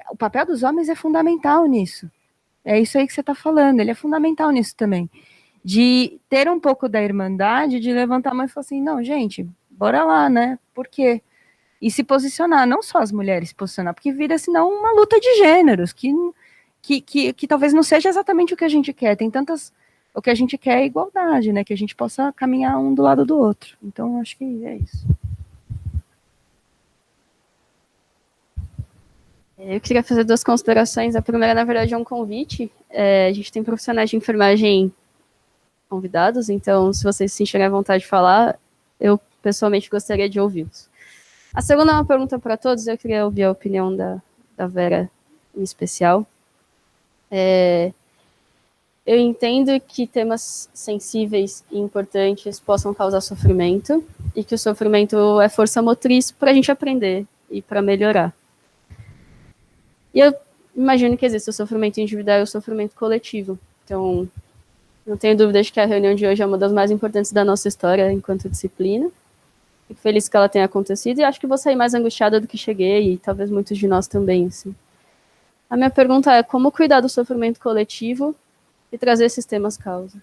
o papel dos homens é fundamental nisso. É isso aí que você está falando, ele é fundamental nisso também. De ter um pouco da irmandade, de levantar a mão e falar assim, não, gente, bora lá, né? Por quê? E se posicionar, não só as mulheres se posicionar, porque vira, senão, uma luta de gêneros, que que talvez não seja exatamente o que a gente quer. Tem tantas... O que a gente quer é igualdade, né? Que a gente possa caminhar um do lado do outro. Então, acho que é isso. Eu queria fazer 2 considerações. A primeira, na verdade, é um convite. A gente tem profissionais de enfermagem convidados, então, se vocês se sentirem à vontade de falar, eu pessoalmente gostaria de ouvi-los. A segunda é uma pergunta para todos. Eu queria ouvir a opinião da Vera em especial. Eu entendo que temas sensíveis e importantes possam causar sofrimento e que o sofrimento é força motriz para a gente aprender e para melhorar. E eu imagino que existe o sofrimento individual e o sofrimento coletivo. Então, não tenho dúvida de que a reunião de hoje é uma das mais importantes da nossa história enquanto disciplina. Fico feliz que ela tenha acontecido e acho que vou sair mais angustiada do que cheguei e talvez muitos de nós também. Assim. A minha pergunta é como cuidar do sofrimento coletivo e trazer esses temas causa.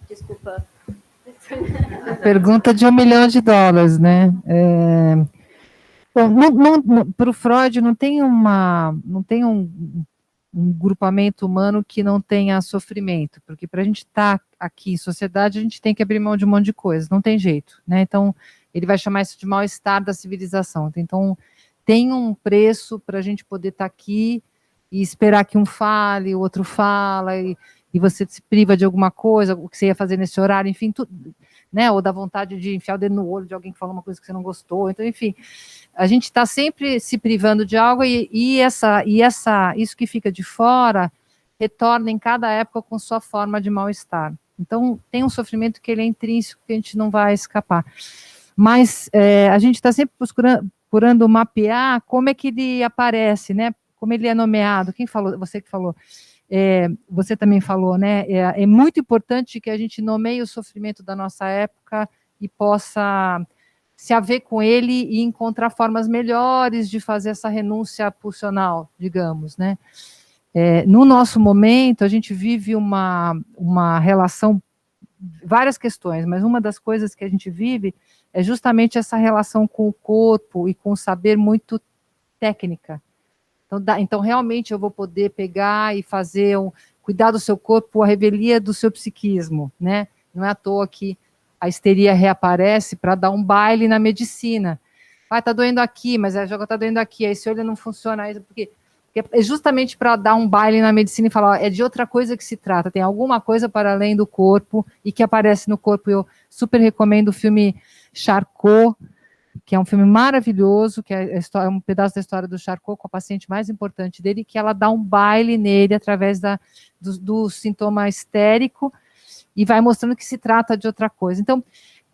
Desculpa. Pergunta de $1 milhão, né? Para o Freud não tem um grupamento humano que não tenha sofrimento, porque para a gente estar aqui em sociedade, a gente tem que abrir mão de um monte de coisa, não tem jeito, né? Então, ele vai chamar isso de mal-estar da civilização. Então, tem um preço para a gente poder estar aqui e esperar que um fale, o outro fala, e você se priva de alguma coisa, o que você ia fazer nesse horário, enfim, tudo, né? Ou dá vontade de enfiar o dedo no olho de alguém que falou uma coisa que você não gostou. Então, enfim, a gente está sempre se privando de algo isso que fica de fora retorna em cada época com sua forma de mal-estar. Então, tem um sofrimento que ele é intrínseco, que a gente não vai escapar. Mas a gente está sempre procurando mapear como é que ele aparece, né? Como ele é nomeado. Quem falou? Você que falou. Você também falou, né? É muito importante que a gente nomeie o sofrimento da nossa época e possa se haver com ele e encontrar formas melhores de fazer essa renúncia pulsional, digamos, né? No nosso momento, a gente vive uma relação, várias questões, mas uma das coisas que a gente vive é justamente essa relação com o corpo e com o saber muito técnica. Então, realmente, eu vou poder pegar e fazer cuidar do seu corpo, a revelia do seu psiquismo, né? Não é à toa que a histeria reaparece para dar um baile na medicina. Tá doendo aqui, mas a joga tá doendo aqui, aí esse olho não funciona, porque é justamente para dar um baile na medicina e falar, é de outra coisa que se trata, tem alguma coisa para além do corpo e que aparece no corpo. Eu super recomendo o filme Charcot, que é um filme maravilhoso, que é um pedaço da história do Charcot com a paciente mais importante dele, que ela dá um baile nele através do sintoma histérico e vai mostrando que se trata de outra coisa. Então,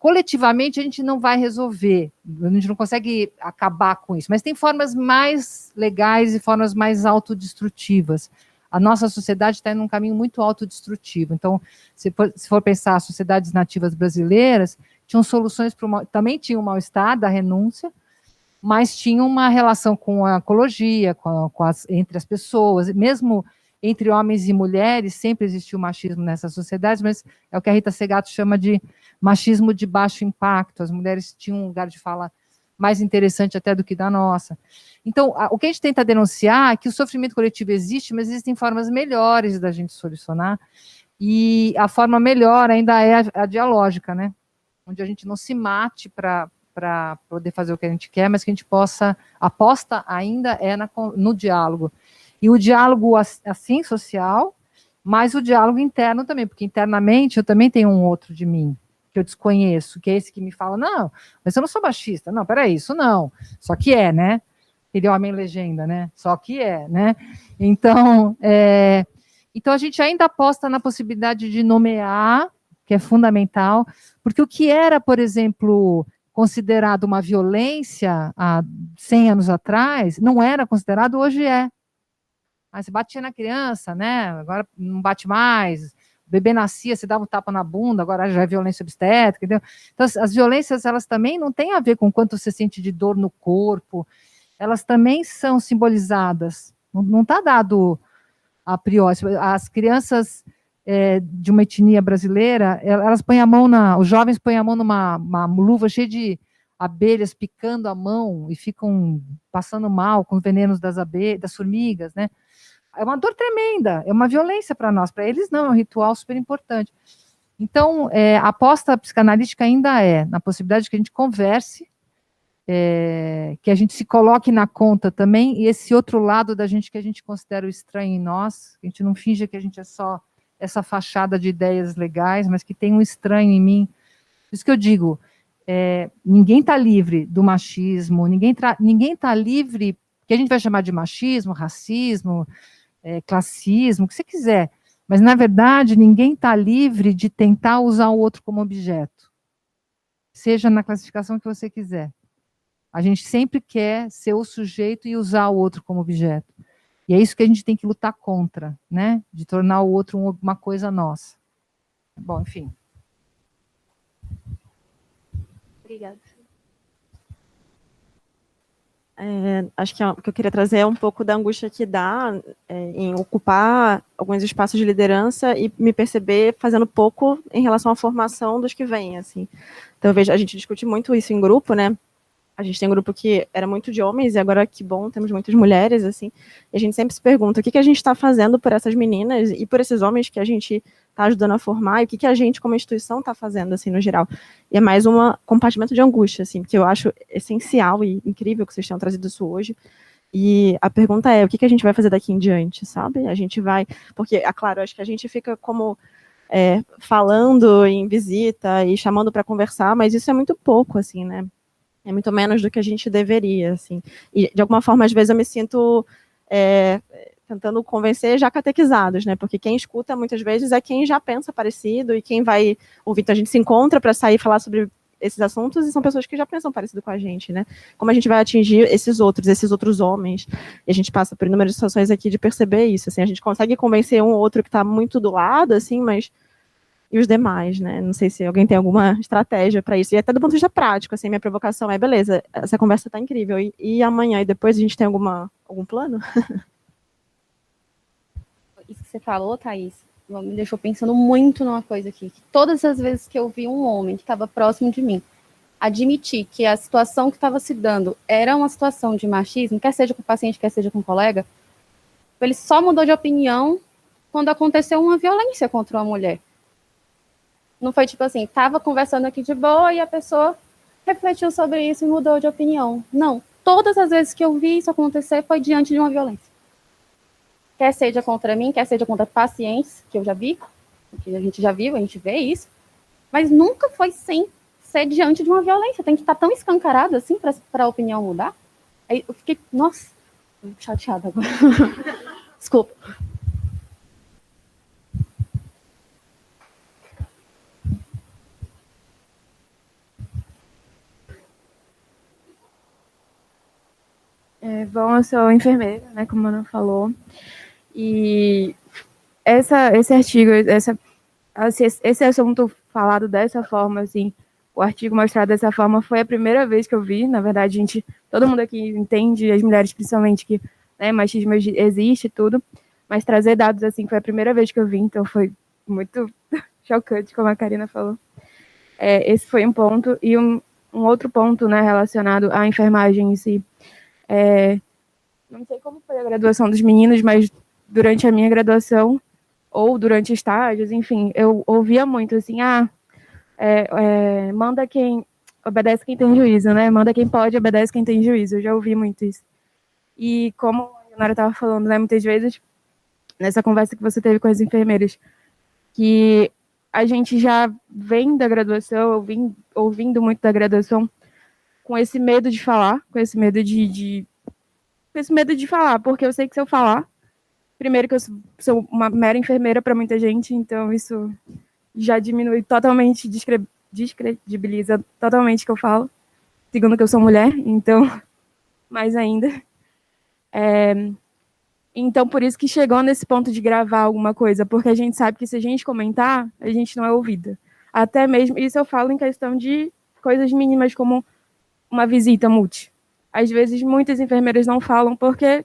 coletivamente, a gente não vai resolver, a gente não consegue acabar com isso, mas tem formas mais legais e formas mais autodestrutivas. A nossa sociedade está em um caminho muito autodestrutivo. Então, se for pensar as sociedades nativas brasileiras, tinham soluções também tinham um mal-estar da renúncia, mas tinham uma relação com a ecologia, entre as pessoas, mesmo entre homens e mulheres, sempre existiu machismo nessas sociedades, mas é o que a Rita Segato chama de machismo de baixo impacto. As mulheres tinham um lugar de fala mais interessante até do que da nossa. Então, o que a gente tenta denunciar é que o sofrimento coletivo existe, mas existem formas melhores da gente solucionar, e a forma melhor ainda é a dialógica, né? Onde a gente não se mate para poder fazer o que a gente quer, mas que a gente aposta ainda no diálogo. E o diálogo, assim, social, mas o diálogo interno também, porque internamente eu também tenho um outro de mim, que eu desconheço, que é esse que me fala, não, mas eu não sou machista, não, peraí, isso não, só que é, né? Aquele homem legenda, né? Só que é, né? Então, então a gente ainda aposta na possibilidade de nomear, que é fundamental, porque o que era, por exemplo, considerado uma violência há 100 anos atrás, não era considerado, hoje é. Você batia na criança, né? Agora não bate mais. O bebê nascia, você dava um tapa na bunda, agora já é violência obstétrica, entendeu? Então, as violências, elas também não têm a ver com quanto você sente de dor no corpo, elas também são simbolizadas. Não está dado a priori. As crianças de uma etnia brasileira, elas põem a mão os jovens põem a mão numa luva cheia de abelhas picando a mão e ficam passando mal com os venenos das formigas, né? É uma dor tremenda, é uma violência para nós, para eles não, é um ritual super importante. Então, a aposta psicanalítica ainda é na possibilidade de que a gente converse, que a gente se coloque na conta também, e esse outro lado da gente que a gente considera o estranho em nós, que a gente não finge que a gente é só essa fachada de ideias legais, mas que tem um estranho em mim. Por isso que eu digo, ninguém está livre do machismo, ninguém está livre, que a gente vai chamar de machismo, racismo, classismo, o que você quiser, mas, na verdade, ninguém está livre de tentar usar o outro como objeto, seja na classificação que você quiser. A gente sempre quer ser o sujeito e usar o outro como objeto. E é isso que a gente tem que lutar contra, né? De tornar o outro uma coisa nossa. Bom, enfim. Obrigada. Acho que o que eu queria trazer é um pouco da angústia que dá em ocupar alguns espaços de liderança e me perceber fazendo pouco em relação à formação dos que vêm, assim. Então, eu vejo, a gente discute muito isso em grupo, né? A gente tem um grupo que era muito de homens e agora, que bom, temos muitas mulheres, assim. E a gente sempre se pergunta o que a gente está fazendo por essas meninas e por esses homens que a gente está ajudando a formar e o que a gente, como instituição, está fazendo, assim, no geral. E é mais um compartimento de angústia, assim, que eu acho essencial e incrível que vocês tenham trazido isso hoje. E a pergunta é, o que a gente vai fazer daqui em diante, sabe? A gente vai... Porque, é claro, acho que a gente fica como... falando em visita e chamando para conversar, mas isso é muito pouco, assim, né? É muito menos do que a gente deveria, assim. E, de alguma forma, às vezes eu me sinto tentando convencer já catequizados, né? Porque quem escuta, muitas vezes, é quem já pensa parecido e quem vai ouvir. Então, a gente se encontra para sair e falar sobre esses assuntos e são pessoas que já pensam parecido com a gente, né? Como a gente vai atingir esses outros homens? E a gente passa por inúmeras situações aqui de perceber isso, assim. A gente consegue convencer um ou outro que está muito do lado, assim, mas... E os demais, né? Não sei se alguém tem alguma estratégia para isso. E até do ponto de vista prático, assim, minha provocação é, beleza, essa conversa está incrível. E amanhã e depois a gente tem algum plano? Isso que você falou, Thaís, me deixou pensando muito numa coisa aqui. Que todas as vezes que eu vi um homem que estava próximo de mim admitir que a situação que estava se dando era uma situação de machismo, quer seja com o paciente, quer seja com o colega, ele só mudou de opinião quando aconteceu uma violência contra uma mulher. Não foi tipo assim, tava conversando aqui de boa e a pessoa refletiu sobre isso e mudou de opinião. Não. Todas as vezes que eu vi isso acontecer foi diante de uma violência. Quer seja contra mim, quer seja contra pacientes, que eu já vi, que a gente já viu, a gente vê isso, mas nunca foi sem ser diante de uma violência. Tem que estar tão escancarado assim para a opinião mudar. Aí eu fiquei, nossa, chateada agora. Desculpa. Bom, eu sou enfermeira, né, como a Ana falou, e esse artigo, esse assunto falado dessa forma, assim, o artigo mostrado dessa forma foi a primeira vez que eu vi. Na verdade, todo mundo aqui entende, as mulheres principalmente, que, né, machismo existe e tudo, mas trazer dados assim foi a primeira vez que eu vi, então foi muito chocante, como a Karina falou. Esse foi um ponto, e um outro ponto, né, relacionado à enfermagem em si. Não sei como foi a graduação dos meninos, mas durante a minha graduação, ou durante estágios, enfim, eu ouvia muito assim, manda quem obedece quem tem juízo, né? Manda quem pode, obedece quem tem juízo. Eu já ouvi muito isso. E como a Leonora estava falando, né, muitas vezes, nessa conversa que você teve com as enfermeiras, que a gente já vem da graduação, ouvindo muito da graduação, com esse medo de falar, com esse medo de falar, porque eu sei que se eu falar, primeiro que eu sou uma mera enfermeira para muita gente, então isso já diminui totalmente, descredibiliza totalmente o que eu falo, segundo que eu sou mulher, então, mais ainda. Então, por isso que chegou nesse ponto de gravar alguma coisa, porque a gente sabe que se a gente comentar, a gente não é ouvida. Até mesmo, isso eu falo em questão de coisas mínimas, como uma visita multi. Às vezes, muitas enfermeiras não falam porque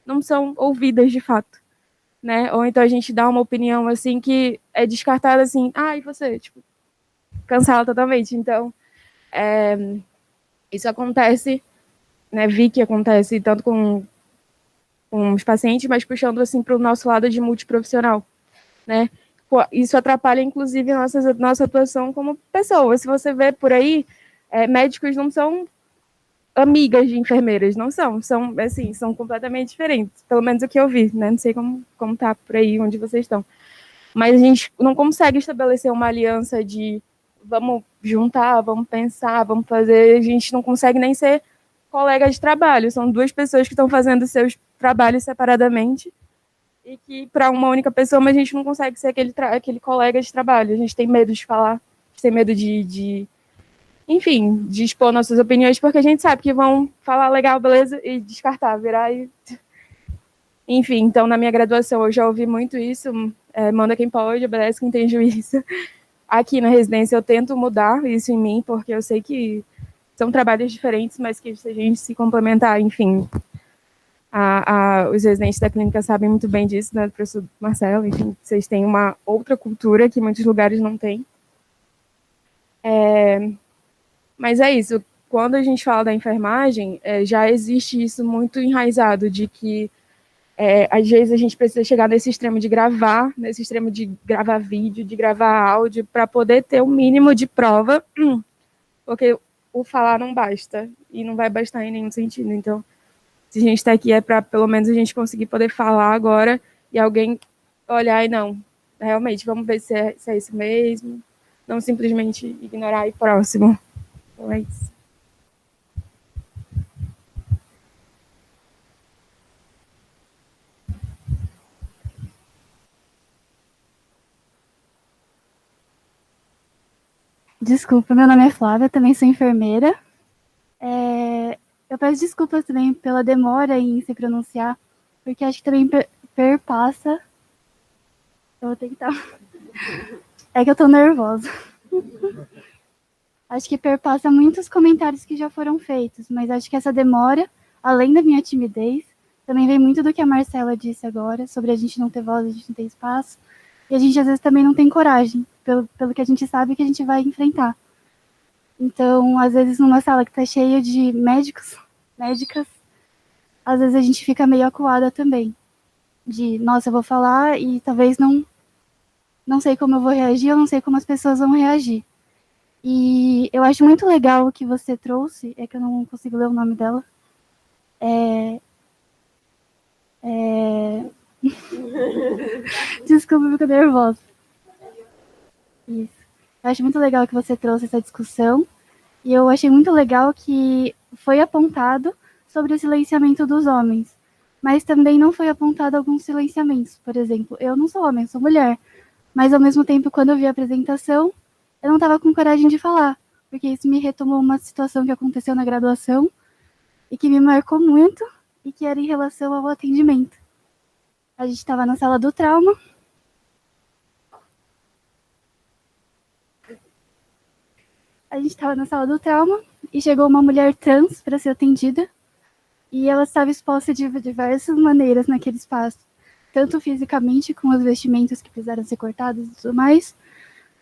não são ouvidas de fato, né? Ou então a gente dá uma opinião, assim, que é descartada, assim, e você? Tipo, cancela totalmente. Então, Isso acontece, né, vi que acontece tanto com os pacientes, mas puxando assim para o nosso lado de multiprofissional, né? Isso atrapalha, inclusive, nossa atuação como pessoa. Se você vê por aí, médicos não são amigas de enfermeiras, não são, assim, são completamente diferentes, pelo menos o que eu vi, né? Não sei como tá por aí onde vocês estão. Mas a gente não consegue estabelecer uma aliança de vamos juntar, vamos pensar, vamos fazer, a gente não consegue nem ser colega de trabalho, são duas pessoas que estão fazendo seus trabalhos separadamente e que para uma única pessoa, mas a gente não consegue ser aquele colega de trabalho, a gente tem medo de falar, a gente tem medo enfim, de expor nossas opiniões, porque a gente sabe que vão falar legal, beleza, e descartar, virar e... Enfim, então na minha graduação eu já ouvi muito isso, manda quem pode, obedece quem tem juízo. Aqui na residência eu tento mudar isso em mim, porque eu sei que são trabalhos diferentes, mas que se a gente se complementar, enfim, os residentes da clínica sabem muito bem disso, né, professor Marcelo, enfim, vocês têm uma outra cultura que muitos lugares não têm. Mas é isso, quando a gente fala da enfermagem, já existe isso muito enraizado, de que às vezes a gente precisa chegar nesse extremo de gravar vídeo, de gravar áudio, para poder ter o mínimo de prova, porque o falar não basta, e não vai bastar em nenhum sentido. Então, se a gente está aqui é para pelo menos a gente conseguir poder falar agora, e alguém olhar e não, realmente, vamos ver se é isso mesmo, não simplesmente ignorar e próximo. Então é isso. Desculpa, meu nome é Flávia, também sou enfermeira. Eu peço desculpas também pela demora em se pronunciar, porque acho que também perpassa. Eu vou tentar. É que eu tô nervosa. Acho que perpassa muitos comentários que já foram feitos, mas acho que essa demora, além da minha timidez, também vem muito do que a Marcela disse agora, sobre a gente não ter voz, a gente não ter espaço, e a gente às vezes também não tem coragem, pelo que a gente sabe que a gente vai enfrentar. Então, às vezes, numa sala que está cheia de médicas, às vezes a gente fica meio acuada também. De, nossa, eu vou falar e talvez não sei como eu vou reagir, eu não sei como as pessoas vão reagir. E eu acho muito legal o que você trouxe, é que eu não consigo ler o nome dela. Desculpa, eu fico nervosa. Isso. Eu acho muito legal que você trouxe essa discussão. E eu achei muito legal que foi apontado sobre o silenciamento dos homens. Mas também não foi apontado alguns silenciamentos. Por exemplo, eu não sou homem, sou mulher. Mas ao mesmo tempo, quando eu vi a apresentação, eu não estava com coragem de falar. Porque isso me retomou uma situação que aconteceu na graduação e que me marcou muito e que era em relação ao atendimento. A gente estava na sala do trauma. E chegou uma mulher trans para ser atendida e ela estava exposta de diversas maneiras naquele espaço, tanto fisicamente, com os vestimentos que precisaram ser cortados e tudo mais,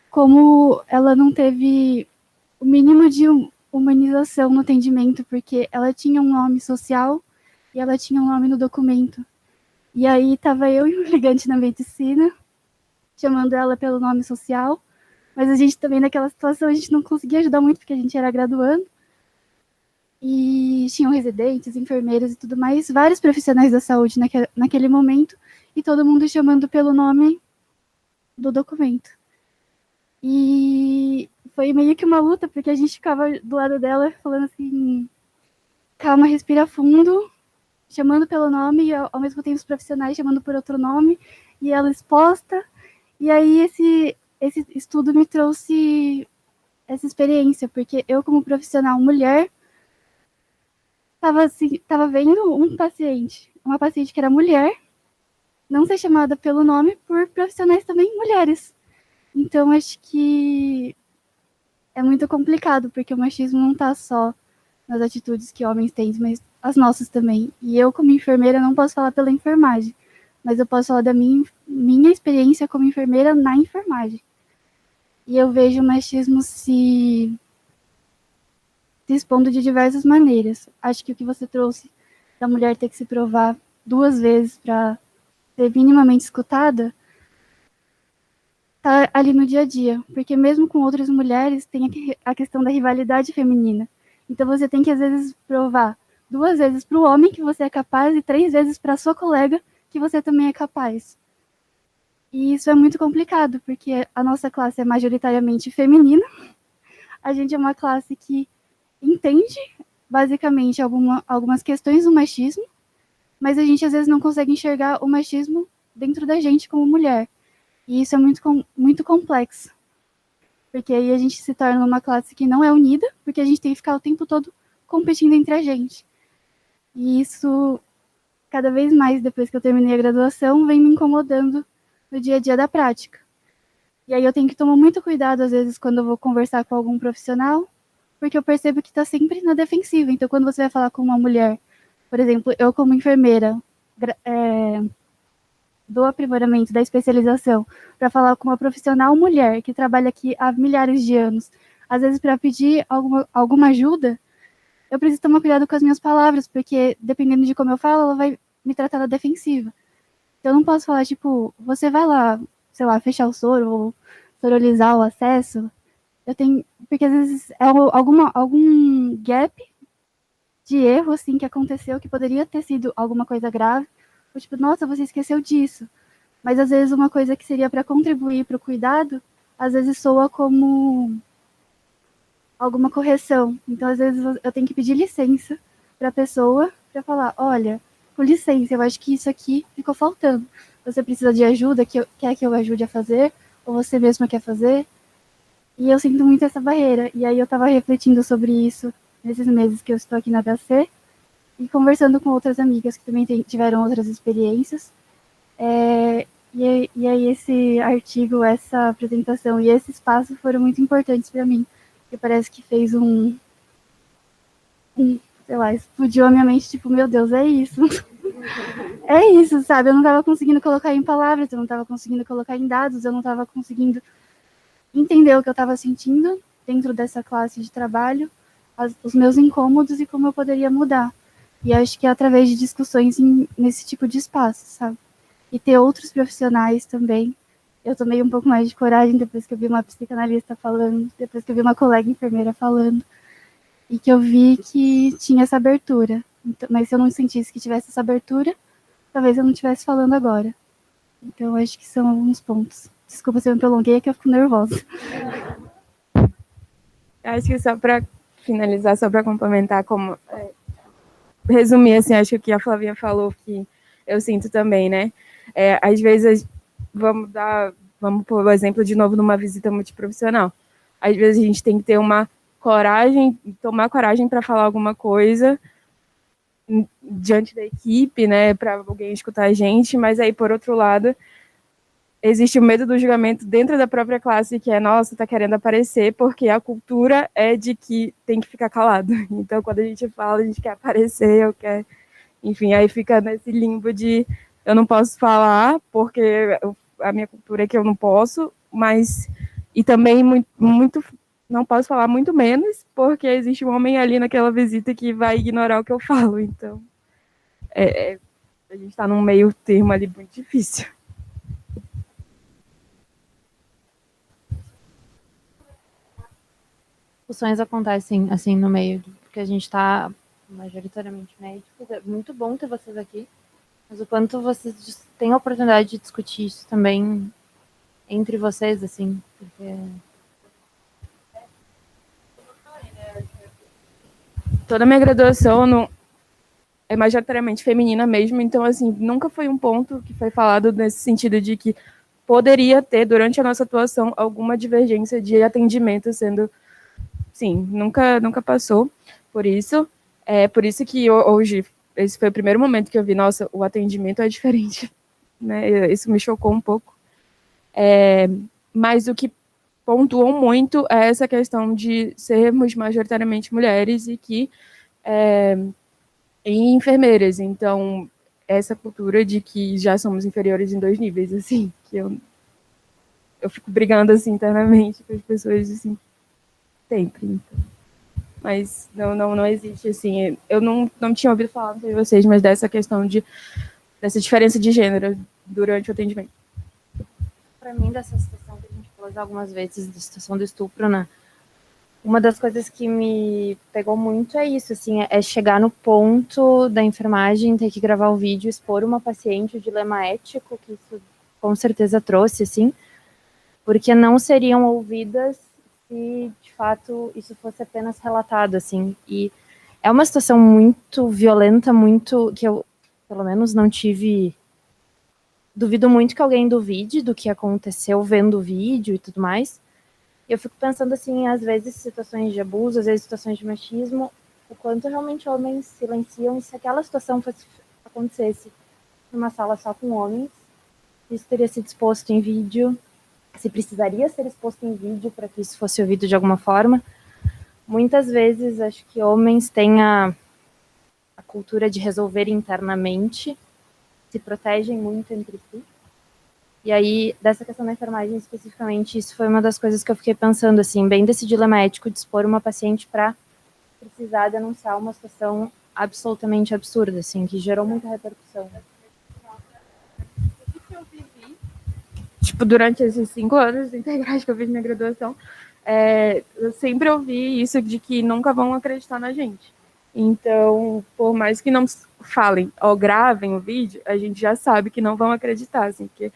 como ela não teve o mínimo de humanização no atendimento, porque ela tinha um nome social e ela tinha um nome no documento. E aí estava eu e um ligante na medicina, chamando ela pelo nome social, mas a gente também, naquela situação, a gente não conseguia ajudar muito, porque a gente era graduando. E tinham residentes, enfermeiras e tudo mais, vários profissionais da saúde naquele momento, e todo mundo chamando pelo nome do documento. E foi meio que uma luta, porque a gente ficava do lado dela, falando assim, calma, respira fundo, chamando pelo nome, e ao mesmo tempo os profissionais chamando por outro nome, e ela exposta. E aí esse estudo me trouxe essa experiência, porque eu, como profissional mulher, estava vendo uma paciente que era mulher, não ser chamada pelo nome por profissionais também mulheres. Então, acho que é muito complicado, porque o machismo não está só nas atitudes que homens têm, mas as nossas também. E eu, como enfermeira, não posso falar pela enfermagem, mas eu posso falar da minha experiência como enfermeira na enfermagem. E eu vejo o machismo se se expondo de diversas maneiras. Acho que o que você trouxe da mulher ter que se provar 2 vezes para ser minimamente escutada tá ali no dia a dia, porque mesmo com outras mulheres tem a questão da rivalidade feminina. Então você tem que às vezes provar 2 vezes para o homem que você é capaz e 3 vezes para sua colega que você também é capaz. E isso é muito complicado, porque a nossa classe é majoritariamente feminina. A gente é uma classe que entende basicamente algumas questões do machismo, mas a gente às vezes não consegue enxergar o machismo dentro da gente como mulher. E isso é muito complexo. Porque aí a gente se torna uma classe que não é unida, porque a gente tem que ficar o tempo todo competindo entre a gente. E isso, cada vez mais, depois que eu terminei a graduação, vem me incomodando no dia a dia da prática. E aí eu tenho que tomar muito cuidado, às vezes, quando eu vou conversar com algum profissional, porque eu percebo que está sempre na defensiva. Então, quando você vai falar com uma mulher, por exemplo, eu como enfermeira, do aprimoramento, da especialização, para falar com uma profissional mulher que trabalha aqui há milhares de anos, às vezes para pedir alguma ajuda, eu preciso tomar cuidado com as minhas palavras, porque dependendo de como eu falo, ela vai me tratar na defensiva. Então eu não posso falar, tipo, você vai lá, sei lá, fechar o soro ou sorolizar o acesso. Porque às vezes é algum gap de erro, assim, que aconteceu, que poderia ter sido alguma coisa grave. Ou, tipo, nossa, você esqueceu disso. Mas, às vezes, uma coisa que seria para contribuir para o cuidado, às vezes soa como alguma correção. Então, às vezes, eu tenho que pedir licença para a pessoa para falar, olha, com licença, eu acho que isso aqui ficou faltando. Você precisa de ajuda, quer que eu ajude a fazer? Ou você mesma quer fazer? E eu sinto muito essa barreira. E aí eu estava refletindo sobre isso nesses meses que eu estou aqui na HC, e conversando com outras amigas que também tiveram outras experiências. E aí esse artigo, essa apresentação e esse espaço foram muito importantes para mim, porque parece que fez sei lá, explodiu a minha mente, tipo, meu Deus, é isso. É isso, sabe? Eu não estava conseguindo colocar em palavras, eu não estava conseguindo colocar em dados, eu não estava conseguindo entender o que eu estava sentindo dentro dessa classe de trabalho, os meus incômodos e como eu poderia mudar. E acho que é através de discussões nesse tipo de espaço, sabe? E ter outros profissionais também. Eu tomei um pouco mais de coragem depois que eu vi uma psicanalista falando, depois que eu vi uma colega enfermeira falando, e que eu vi que tinha essa abertura. Então, mas se eu não sentisse que tivesse essa abertura, talvez eu não estivesse falando agora. Então, acho que são alguns pontos. Desculpa se eu me prolonguei, é que eu fico nervosa. Acho que só para finalizar, só para complementar, como resumir, assim, acho que o que a Flavinha falou que eu sinto também, né? Às vezes, vamos pôr o exemplo de novo numa visita multiprofissional. Às vezes a gente tem que ter uma coragem, tomar coragem para falar alguma coisa diante da equipe, né? Para alguém escutar a gente, mas aí, por outro lado, existe o medo do julgamento dentro da própria classe, que é, nossa, tá querendo aparecer, porque a cultura é de que tem que ficar calado. Então, quando a gente fala, a gente quer aparecer, eu quero... Enfim, aí fica nesse limbo de eu não posso falar, porque a minha cultura é que eu não posso, mas... E também muito não posso falar muito menos, porque existe um homem ali naquela visita que vai ignorar o que eu falo. Então, a gente está num meio termo ali muito difícil. Discussões acontecem assim no meio, porque a gente está majoritariamente médicos. É muito bom ter vocês aqui, mas o quanto vocês têm a oportunidade de discutir isso também entre vocês, assim, porque... Toda a minha graduação é majoritariamente feminina mesmo, então, assim, nunca foi um ponto que foi falado nesse sentido de que poderia ter, durante a nossa atuação, alguma divergência de atendimento sendo... Sim, nunca passou por isso. É por isso que hoje, esse foi o primeiro momento que eu vi, nossa, o atendimento é diferente, né? Isso me chocou um pouco. Mas o que pontuou muito é essa questão de sermos majoritariamente mulheres e enfermeiras. Então, essa cultura de que já somos inferiores em 2 níveis, assim, que eu fico brigando assim internamente com as pessoas, assim, sempre. Então. mas não existe, assim, eu não tinha ouvido falar de vocês, mas dessa questão dessa diferença de gênero durante o atendimento. Para mim, dessa situação que a gente falou já algumas vezes, da situação do estupro, né? Uma das coisas que me pegou muito é isso, assim, é chegar no ponto da enfermagem, ter que gravar o vídeo, expor uma paciente, o dilema ético que isso com certeza trouxe, assim, porque não seriam ouvidas se, de fato, isso fosse apenas relatado, assim, e é uma situação muito violenta, muito, que eu, pelo menos, não tive... Duvido muito que alguém duvide do que aconteceu vendo o vídeo e tudo mais. Eu fico pensando, assim, às vezes situações de abuso, às vezes situações de machismo, o quanto realmente homens silenciam, e se aquela situação acontecesse numa sala só com homens, isso teria sido exposto em vídeo, se precisaria ser exposto em vídeo para que isso fosse ouvido de alguma forma. Muitas vezes, acho que homens têm a cultura de resolver internamente, se protegem muito entre si. E aí, dessa questão da enfermagem especificamente, isso foi uma das coisas que eu fiquei pensando, assim, bem desse dilema ético de expor uma paciente para precisar denunciar uma situação absolutamente absurda, assim, que gerou muita repercussão. Tipo, durante esses 5 anos integrais que eu fiz minha graduação, eu sempre ouvi isso de que nunca vão acreditar na gente. Então, por mais que não falem ou gravem o vídeo, a gente já sabe que não vão acreditar, assim, porque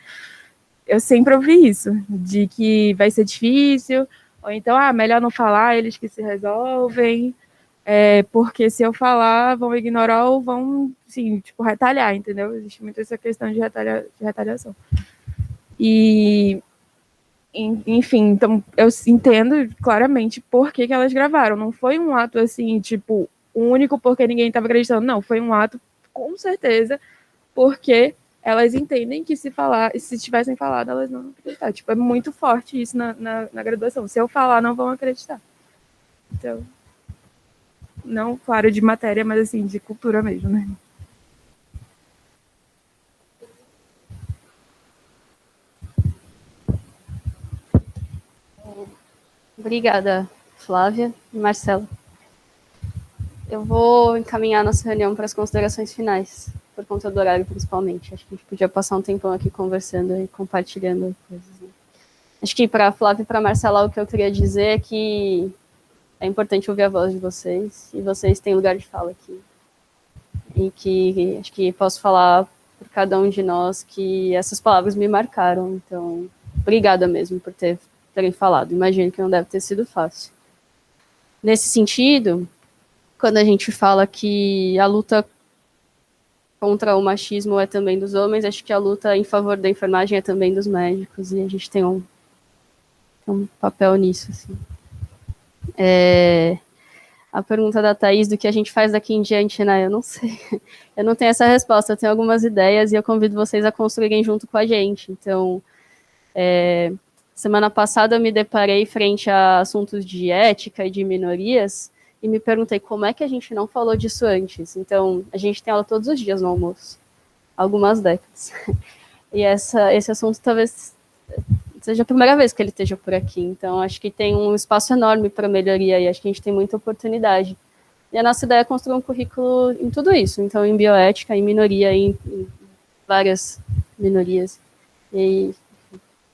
eu sempre ouvi isso, de que vai ser difícil, ou então, melhor não falar, eles que se resolvem, porque se eu falar, vão ignorar ou vão, assim, tipo, retalhar, entendeu? Existe muito essa questão de retaliação. E, enfim, então, eu entendo claramente por que elas gravaram. Não foi um ato, assim, tipo, único porque ninguém estava acreditando. Não, foi um ato, com certeza, porque elas entendem que se tivessem falado, elas não vão acreditar. Tipo, é muito forte isso na graduação. Se eu falar, não vão acreditar. Então, não, claro, de matéria, mas assim, de cultura mesmo, né? Obrigada, Flávia e Marcela. Eu vou encaminhar nossa reunião para as considerações finais, por conta do horário principalmente. Acho que a gente podia passar um tempão aqui conversando e compartilhando coisas. Né? Acho que para a Flávia e para a Marcela, o que eu queria dizer é que é importante ouvir a voz de vocês, e vocês têm lugar de fala aqui. E que acho que posso falar por cada um de nós que essas palavras me marcaram. Então, obrigada mesmo por terem falado. Imagino que não deve ter sido fácil. Nesse sentido, quando a gente fala que a luta contra o machismo é também dos homens, acho que a luta em favor da enfermagem é também dos médicos, e a gente tem um papel nisso. Assim. A pergunta da Thaís do que a gente faz daqui em diante, né? Eu não sei. Eu não tenho essa resposta, eu tenho algumas ideias e eu convido vocês a construírem junto com a gente. Então, semana passada eu me deparei frente a assuntos de ética e de minorias e me perguntei como é que a gente não falou disso antes. Então, a gente tem aula todos os dias no almoço, há algumas décadas. E esse assunto talvez seja a primeira vez que ele esteja por aqui. Então, acho que tem um espaço enorme para melhoria e acho que a gente tem muita oportunidade. E a nossa ideia é construir um currículo em tudo isso. Então, em bioética, em minoria, em várias minorias. E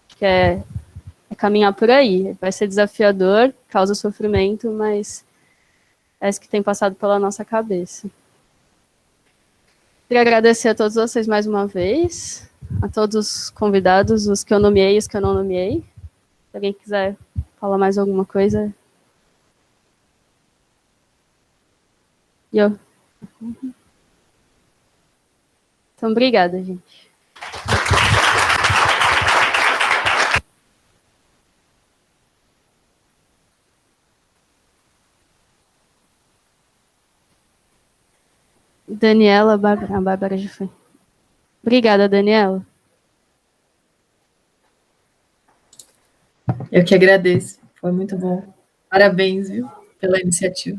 acho que é caminhar por aí. Vai ser desafiador, causa sofrimento, mas é isso que tem passado pela nossa cabeça. Queria agradecer a todos vocês mais uma vez, a todos os convidados, os que eu nomeei e os que eu não nomeei. Se alguém quiser falar mais alguma coisa. Então, obrigada, gente. Daniela, a Bárbara já foi. Obrigada, Daniela. Eu que agradeço, foi muito bom. Parabéns, viu, pela iniciativa.